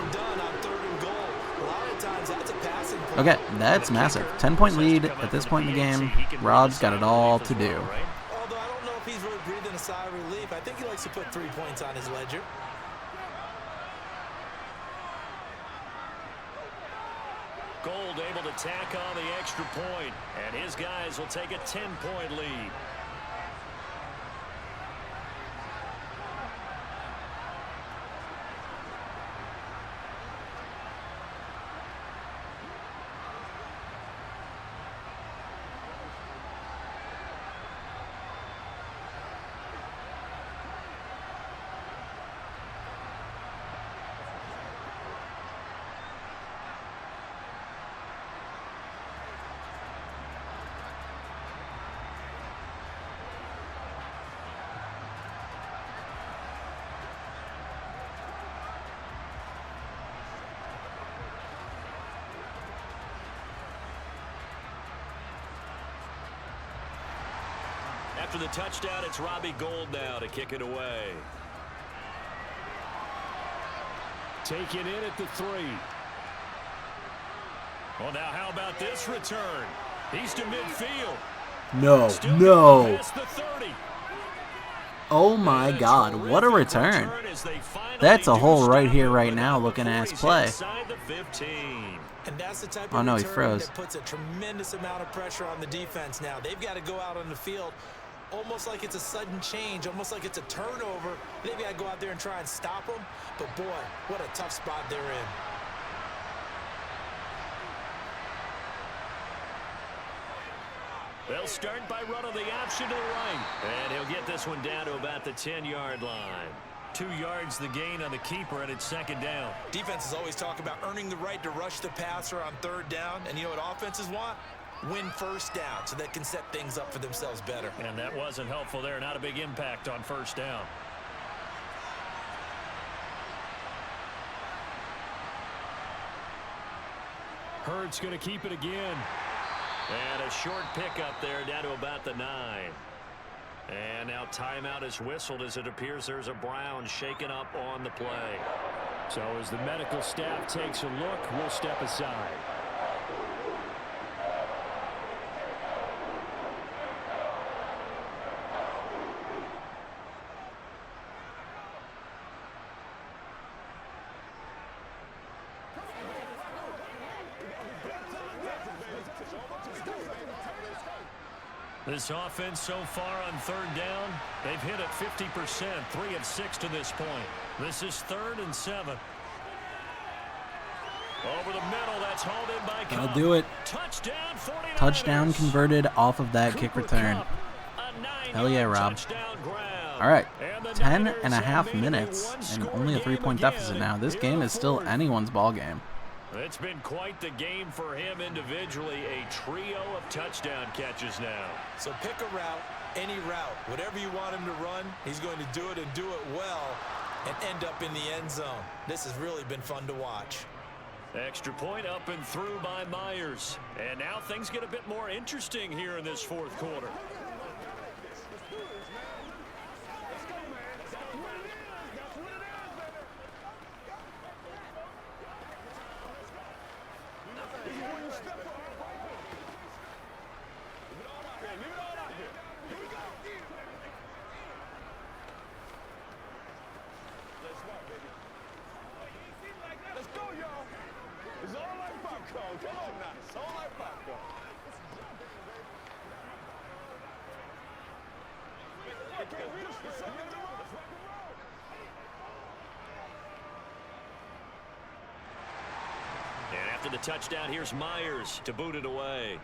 Okay, that's massive. 10-point lead at this point in the game. Rob's got it all to do. Although I don't know if he's really breathing a sigh of relief. I think he likes to put 3 points on his ledger. Gold able to tack on the extra point, and his guys will take a 10-point lead. After the touchdown, it's Robbie Gould now to kick it away. Taken in at the 3. Well, now how about this return? He's to midfield. No, no. Oh my God, what a return. That's a hole right here, right now, looking ass play. And that's the type of he froze. that puts a tremendous amount of pressure on the defense now. They've got to go out on the field almost like it's a sudden change, almost like it's a turnover. They've got to go out there and try and stop them. But, boy, what a tough spot they're in. They'll start by running the option to the right. And he'll get this one down to about the 10-yard line. 2 yards the gain on the keeper, and it's 2nd down. Defenses always talk about earning the right to rush the passer on 3rd down. And you know what offenses want? Win 1st down so they can set things up for themselves better. And that wasn't helpful there. Not a big impact on 1st down. Hurts going to keep it again. And a short pickup there down to about the 9. And now timeout is whistled as it appears there's a Brown shaken up on the play. So as the medical staff takes a look, we'll step aside. This offense so far on third down, they've hit it 50%, 3 of 6 to this point. This is 3rd and 7. Over the middle, that's hauled in by Colin. I'll do it. Touchdown, 49ers. Touchdown converted off of that kick return. Hell yeah, Rob. All right, 10.5 minutes and only a 3-point deficit now. This game is still anyone's ball game. It's been quite the game for him individually. A trio of touchdown catches now. So pick a route, any route. Whatever you want him to run, he's going to do it and do it well and end up in the end zone. This has really been fun to watch. Extra point up and through by Myers. And now things get a bit more interesting here in this 4th quarter. And after the touchdown, here's Myers to boot it away.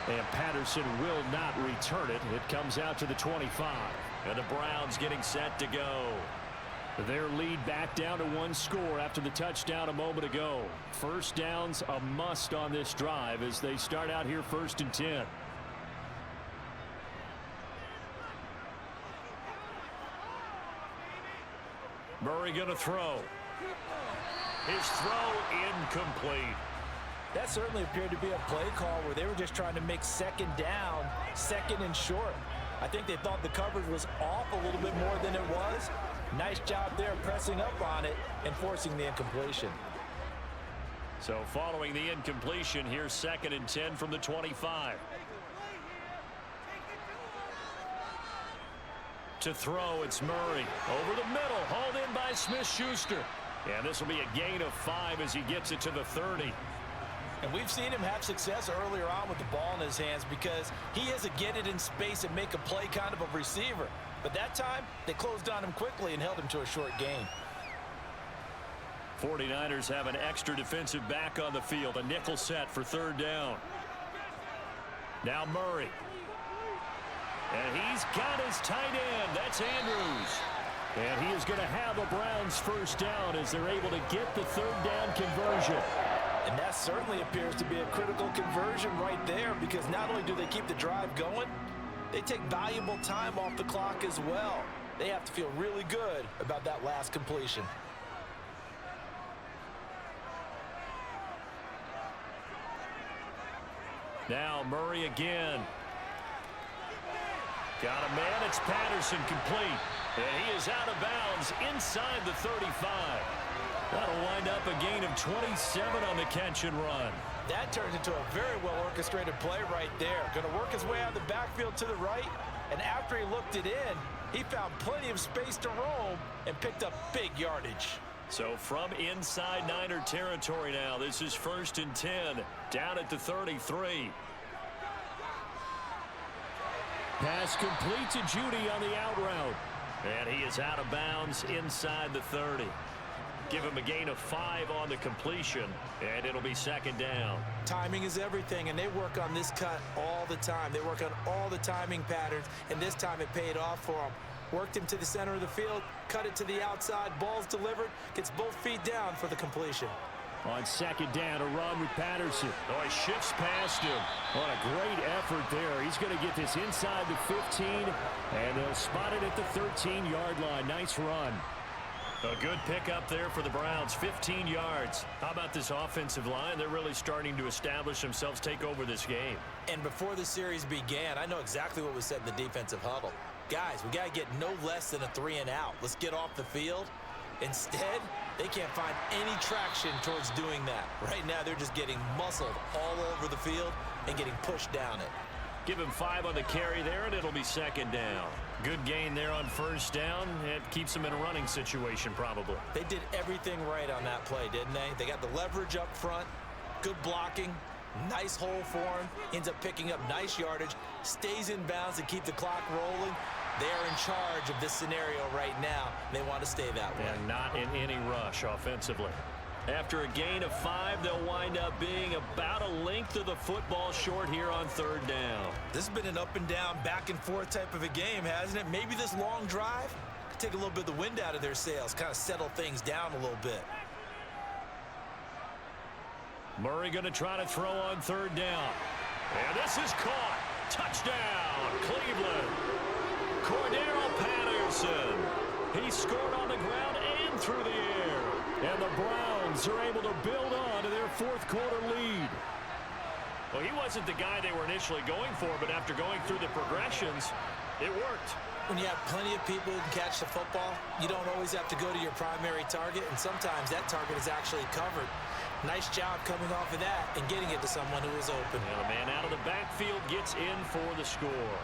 And Patterson will not return it. It comes out to the 25. And the Browns getting set to go. Their lead back down to 1 score after the touchdown a moment ago. First downs a must on this drive as they start out here 1st and 10. Murray going to throw. His throw incomplete. That certainly appeared to be a play call where they were just trying to make 2nd down, 2nd and short. I think they thought the coverage was off a little bit more than it was. Nice job there pressing up on it and forcing the incompletion. So following the incompletion, here's 2nd and 10 from the 25. To throw, it's Murray. Over the middle, hauled in by Smith-Schuster. And this will be a gain of 5 as he gets it to the 30. And we've seen him have success earlier on with the ball in his hands because he is a get it in space and make a play kind of a receiver. But that time, they closed on him quickly and held him to a short gain. 49ers have an extra defensive back on the field. A nickel set for 3rd down. Now Murray. And he's got his tight end. That's Andrews. And he is going to have a Browns 1st down as they're able to get the 3rd down conversion. And that certainly appears to be a critical conversion right there because not only do they keep the drive going, they take valuable time off the clock as well. They have to feel really good about that last completion. Now Murray again. Got a man. It's Patterson complete. And he is out of bounds inside the 35. That'll wind up a gain of 27 on the catch and run. That turns into a very well orchestrated play right there. Going to work his way out of the backfield to the right. And after he looked it in, he found plenty of space to roam and picked up big yardage. So from inside Niner territory now, this is 1st and 10, down at the 33. Pass complete to Judy on the out route. And he is out of bounds inside the 30. Give him a gain of 5 on the completion, and it'll be 2nd down. Timing is everything, and they work on this cut all the time. They work on all the timing patterns, and this time it paid off for them. Worked him to the center of the field, cut it to the outside, ball's delivered, gets both feet down for the completion. On 2nd down, a run with Patterson. Oh, he shifts past him. What a great effort there. He's going to get this inside the 15, and they'll spot it at the 13-yard line. Nice run. A good pickup there for the Browns, 15 yards. How about this offensive line? They're really starting to establish themselves, take over this game. And before the series began, I know exactly what was said in the defensive huddle. Guys, we got to get no less than a 3-and-out. Let's get off the field. Instead, they can't find any traction towards doing that. Right now, they're just getting muscled all over the field and getting pushed down it. Give him 5 on the carry there, and it'll be 2nd down. Good gain there on 1st down. It keeps them in a running situation, probably. They did everything right on that play, didn't they? They got the leverage up front, good blocking, nice hole for him, ends up picking up nice yardage, stays in bounds to keep the clock rolling. They are in charge of this scenario right now. They want to stay that way. And not in any rush offensively. After a gain of 5, they'll wind up being about a length of the football short here on 3rd down. This has been an up and down, back and forth type of a game, hasn't it? Maybe this long drive could take a little bit of the wind out of their sails, kind of settle things down a little bit. Murray going to try to throw on 3rd down. And this is caught. Touchdown, Cleveland. Cordero Patterson. He scored on the ground and through the air. And the Browns are able to build on to their 4th quarter lead. Well, he wasn't the guy they were initially going for, but after going through the progressions, it worked. When you have plenty of people who can catch the football, you don't always have to go to your primary target, and sometimes that target is actually covered. Nice job coming off of that and getting it to someone who is open. And the man out of the backfield gets in for the score.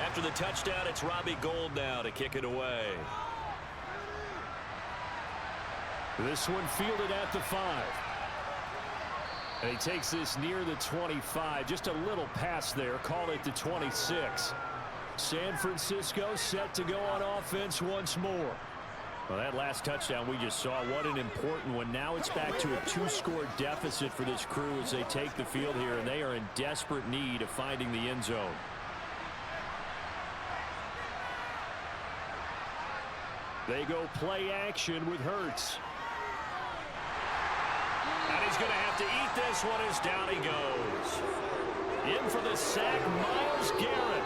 After the touchdown, it's Robbie Gould now to kick it away. This one fielded at the 5. And he takes this near the 25. Just a little pass there. Call it the 26. San Francisco set to go on offense once more. Well, that last touchdown we just saw, what an important one. Now it's back to a 2-score deficit for this crew as they take the field here, and they are in desperate need of finding the end zone. They go play action with Hurts. And he's going to have to eat this one as down he goes. In for the sack, Myles Garrett.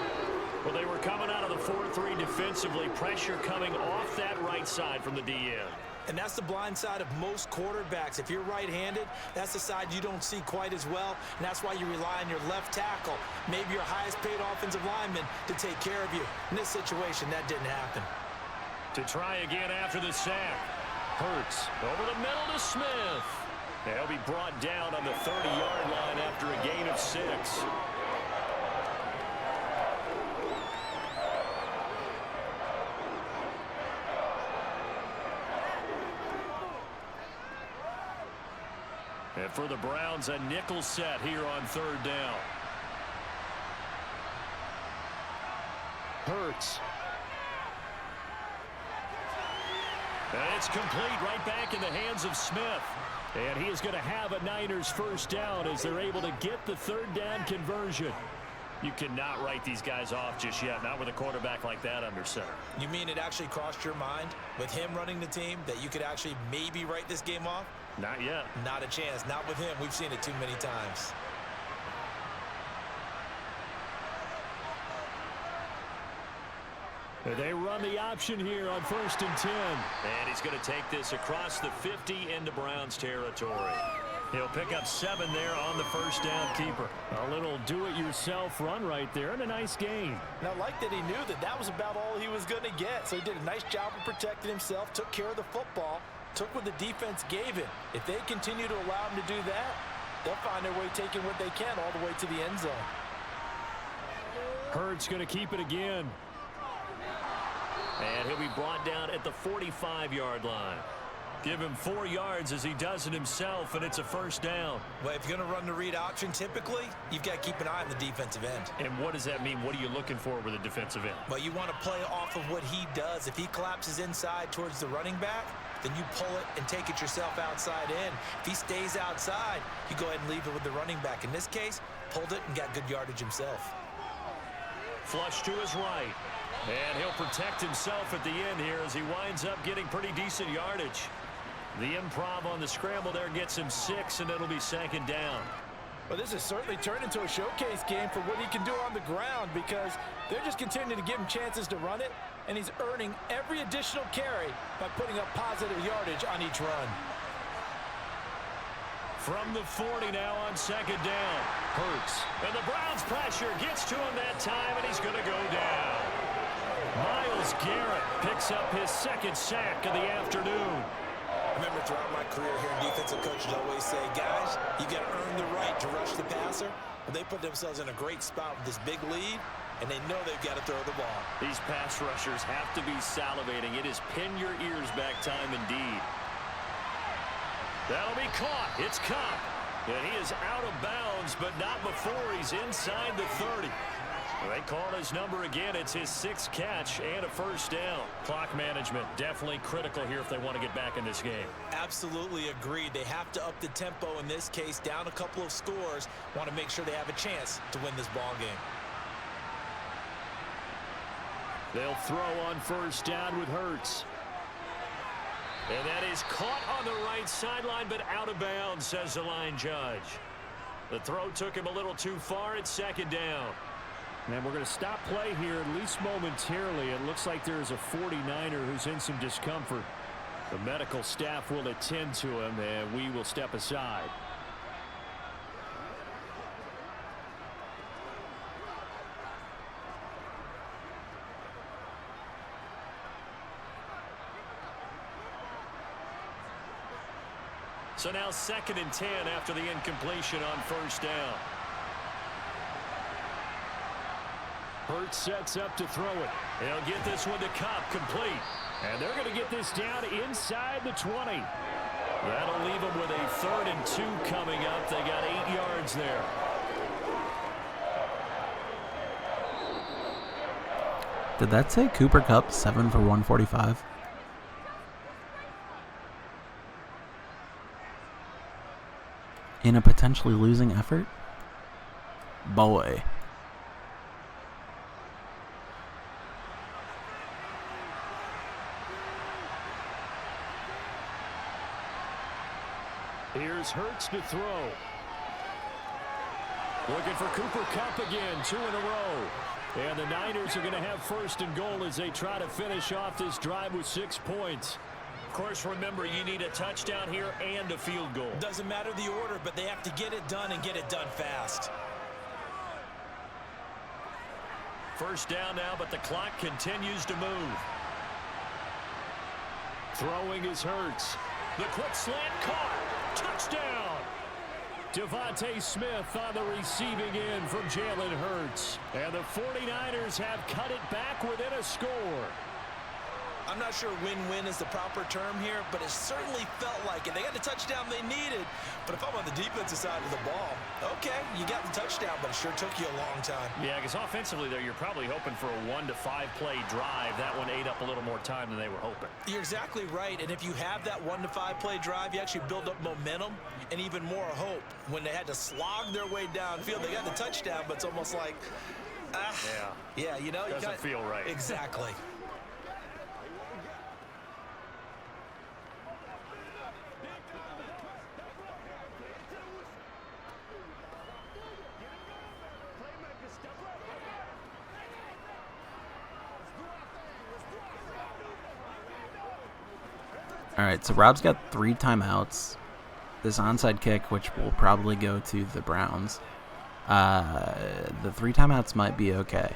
Well, they were coming out of the 4-3 defensively. Pressure coming off that right side from the DN. And that's the blind side of most quarterbacks. If you're right-handed, that's the side you don't see quite as well, and that's why you rely on your left tackle, maybe your highest-paid offensive lineman, to take care of you. In this situation, that didn't happen. To try again after the sack. Hurts over the middle to Smith. They'll be brought down on the 30-yard line after a gain of 6. And for the Browns, a nickel set here on 3rd down. Hurts. And it's complete right back in the hands of Smith. And he is going to have a Niners 1st down as they're able to get the 3rd down conversion. You cannot write these guys off just yet, not with a quarterback like that under center. You mean it actually crossed your mind with him running the team that you could actually maybe write this game off? Not yet. Not a chance. Not with him. We've seen it too many times. They run the option here on 1st and 10. And he's going to take this across the 50 into Browns territory. He'll pick up 7 there on the 1st down keeper. A little do-it-yourself run right there and a nice gain. And I like that he knew that that was about all he was going to get. So he did a nice job of protecting himself, took care of the football, took what the defense gave him. If they continue to allow him to do that, they'll find their way taking what they can all the way to the end zone. Hurts going to keep it again. And he'll be brought down at the 45-yard line. Give him 4 yards as he does it himself, and it's a first down. Well, if you're going to run the read option, typically, you've got to keep an eye on the defensive end. And what does that mean? What are you looking for with a defensive end? Well, you want to play off of what he does. If he collapses inside towards the running back, then you pull it and take it yourself outside in. If he stays outside, you go ahead and leave it with the running back. In this case, pulled it and got good yardage himself. Flush to his right. And he'll protect himself at the end here as he winds up getting pretty decent yardage. The improv on the scramble there gets him 6, and it'll be 2nd down. Well, this has certainly turned into a showcase game for what he can do on the ground, because they're just continuing to give him chances to run it, and he's earning every additional carry by putting up positive yardage on each run. From the 40 now on 2nd down. Hurts. And the Browns pressure gets to him that time, and he's going to go down. Myles Garrett picks up his 2nd sack of the afternoon. I remember throughout my career here, defensive coaches always say, guys, you got to earn the right to rush the passer. But they put themselves in a great spot with this big lead, and they know they've got to throw the ball. These pass rushers have to be salivating. It is pin your ears back time indeed. That'll be caught. It's Cup. And he is out of bounds, but not before he's inside the 30. They call his number again. It's his 6th catch and a first down. Clock management definitely critical here if they want to get back in this game. Absolutely agreed. They have to up the tempo in this case, down a couple of scores. Want to make sure they have a chance to win this ball game. They'll throw on first down with Hurts. And that is caught on the right sideline, but out of bounds, says the line judge. The throw took him a little too far. It's 2nd down. And we're going to stop play here, at least momentarily. It looks like there's a 49er who's in some discomfort. The medical staff will attend to him, and we will step aside. So now 2nd and 10 after the incompletion on first down. Hurts sets up to throw it. He'll get this one to Cup, complete. And they're going to get this down inside the 20. That'll leave them with a 3rd and 2 coming up. They got 8 yards there. Did that say Cooper Kupp 7 for 145? In a potentially losing effort? Boy. Here's Hurts to throw. Looking for Cooper Kupp again, 2 in a row. And the Niners are going to have 1st and goal as they try to finish off this drive with 6 points. Of course, remember, you need a touchdown here and a field goal. Doesn't matter the order, but they have to get it done and get it done fast. First down now, but the clock continues to move. Throwing is Hurts. The quick slant caught. Touchdown. Devontae Smith on the receiving end from Jalen Hurts. And the 49ers have cut it back within a score. I'm not sure win-win is the proper term here, but it certainly felt like it. They got the touchdown they needed, but if I'm on the defensive side of the ball, okay, you got the touchdown, but it sure took you a long time. Yeah, because offensively there, you're probably hoping for a 1 to 5 play drive. That one ate up a little more time than they were hoping. You're exactly right, and if you have that 1 to 5 play drive, you actually build up momentum and even more hope. When they had to slog their way downfield, they got the touchdown, but it's almost like, yeah, you know, doesn't feel right. Exactly. All right, so Rob's got 3 timeouts. This onside kick, which will probably go to the Browns. The 3 timeouts might be okay.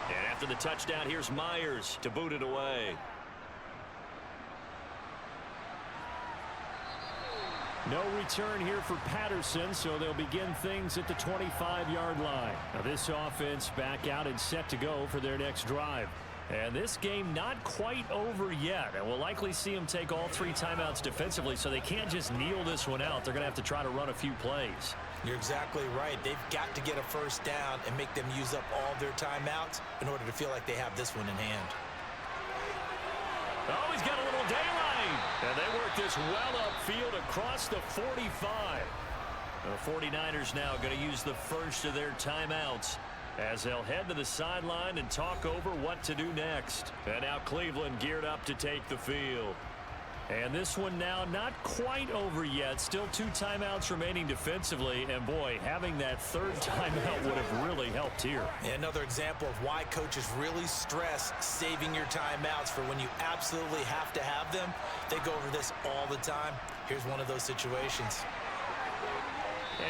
And after the touchdown, here's Myers to boot it away. No return here for Patterson, so they'll begin things at the 25-yard line. Now this offense back out and set to go for their next drive. And this game not quite over yet. And we'll likely see them take all 3 timeouts defensively, so they can't just kneel this one out. They're going to have to try to run a few plays. You're exactly right. They've got to get a first down and make them use up all their timeouts in order to feel like they have this one in hand. Oh, he's got a little daylight. And they work this well upfield across the 45. The 49ers now going to use the first of their timeouts as they'll head to the sideline and talk over what to do next. And now Cleveland geared up to take the field. And this one now not quite over yet. Still 2 timeouts remaining defensively. And boy, having that 3rd timeout would have really helped here. Another example of why coaches really stress saving your timeouts for when you absolutely have to have them. They go over this all the time. Here's one of those situations.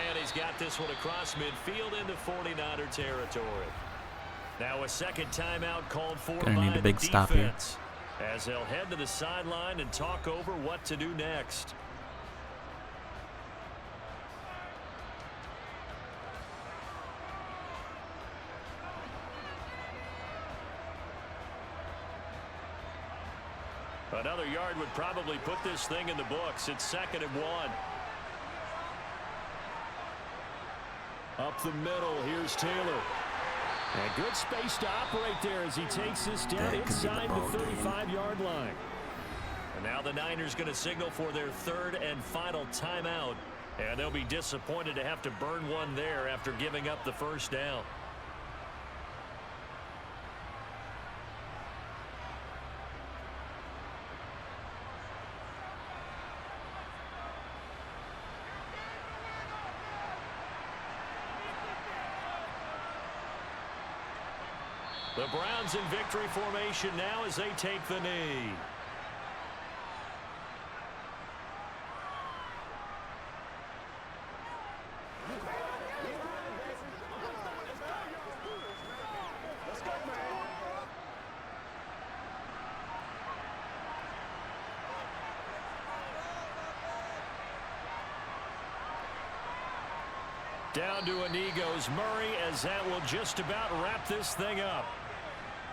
And he's got this one across midfield into 49er territory. Now a second timeout called for Gonna by need a the big stop here, defense as they'll head to the sideline and talk over what to do next. Another yard would probably put this thing in the books. It's 2nd and 1. Up the middle, here's Taylor. And good space to operate there as he takes this down inside the 35-yard line. And now the Niners going to signal for their 3rd and final timeout. And they'll be disappointed to have to burn one there after giving up the first down. The Browns in victory formation now as they take the knee. Down to a knee goes Murray as that will just about wrap this thing up.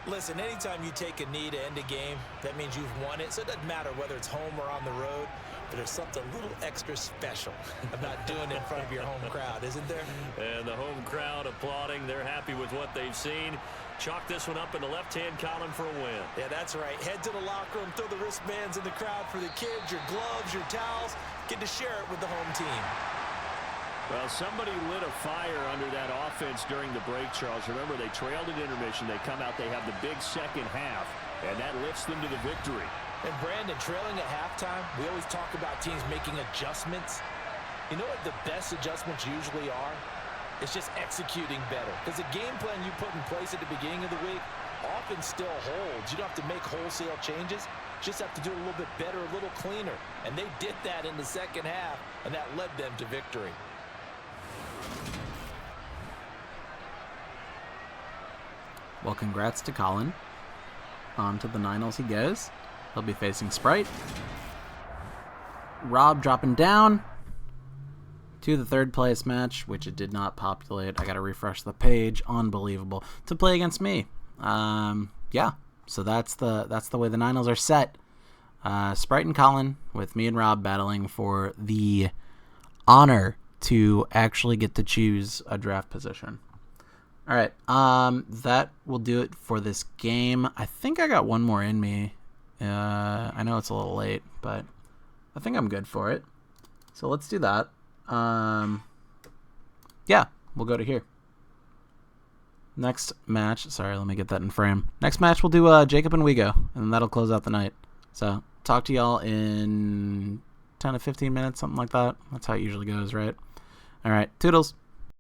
Listen, anytime you take a knee to end a game, that means you've won it. So it doesn't matter whether it's home or on the road, but there's something a little extra special about doing it in front of your home crowd, isn't there? And the home crowd applauding. They're happy with what they've seen. Chalk this one up in the left-hand column for a win. Yeah, that's right. Head to the locker room, throw the wristbands in the crowd for the kids, your gloves, your towels. Get to share it with the home team. Well, somebody lit a fire under that offense during the break, Charles. Remember, they trailed at intermission. They come out, they have the big second half, and that lifts them to the victory. And, Brandon, trailing at halftime, we always talk about teams making adjustments. You know what the best adjustments usually are? It's just executing better. Because the game plan you put in place at the beginning of the week often still holds. You don't have to make wholesale changes. Just have to do it a little bit better, a little cleaner. And they did that in the second half, and that led them to victory. Well, congrats to Colin. On to the 9als he goes. He'll be facing Sprite. Rob dropping down to the 3rd place match, which it did not populate. I gotta refresh the page. Unbelievable. To play against me. Yeah. So that's the way the 9als are set. Sprite and Colin, with me and Rob battling for the honor to actually get to choose a draft position. All right, that will do it for this game. I think I got one more in me. I know it's a little late, but I think I'm good for it. So let's do that. Yeah, we'll go to here. Next match, sorry, let me get that in frame. Next match, we'll do Jacob and Wego, and that'll close out the night. So talk to y'all in 10 to 15 minutes, something like that. That's how it usually goes, right? All right, toodles.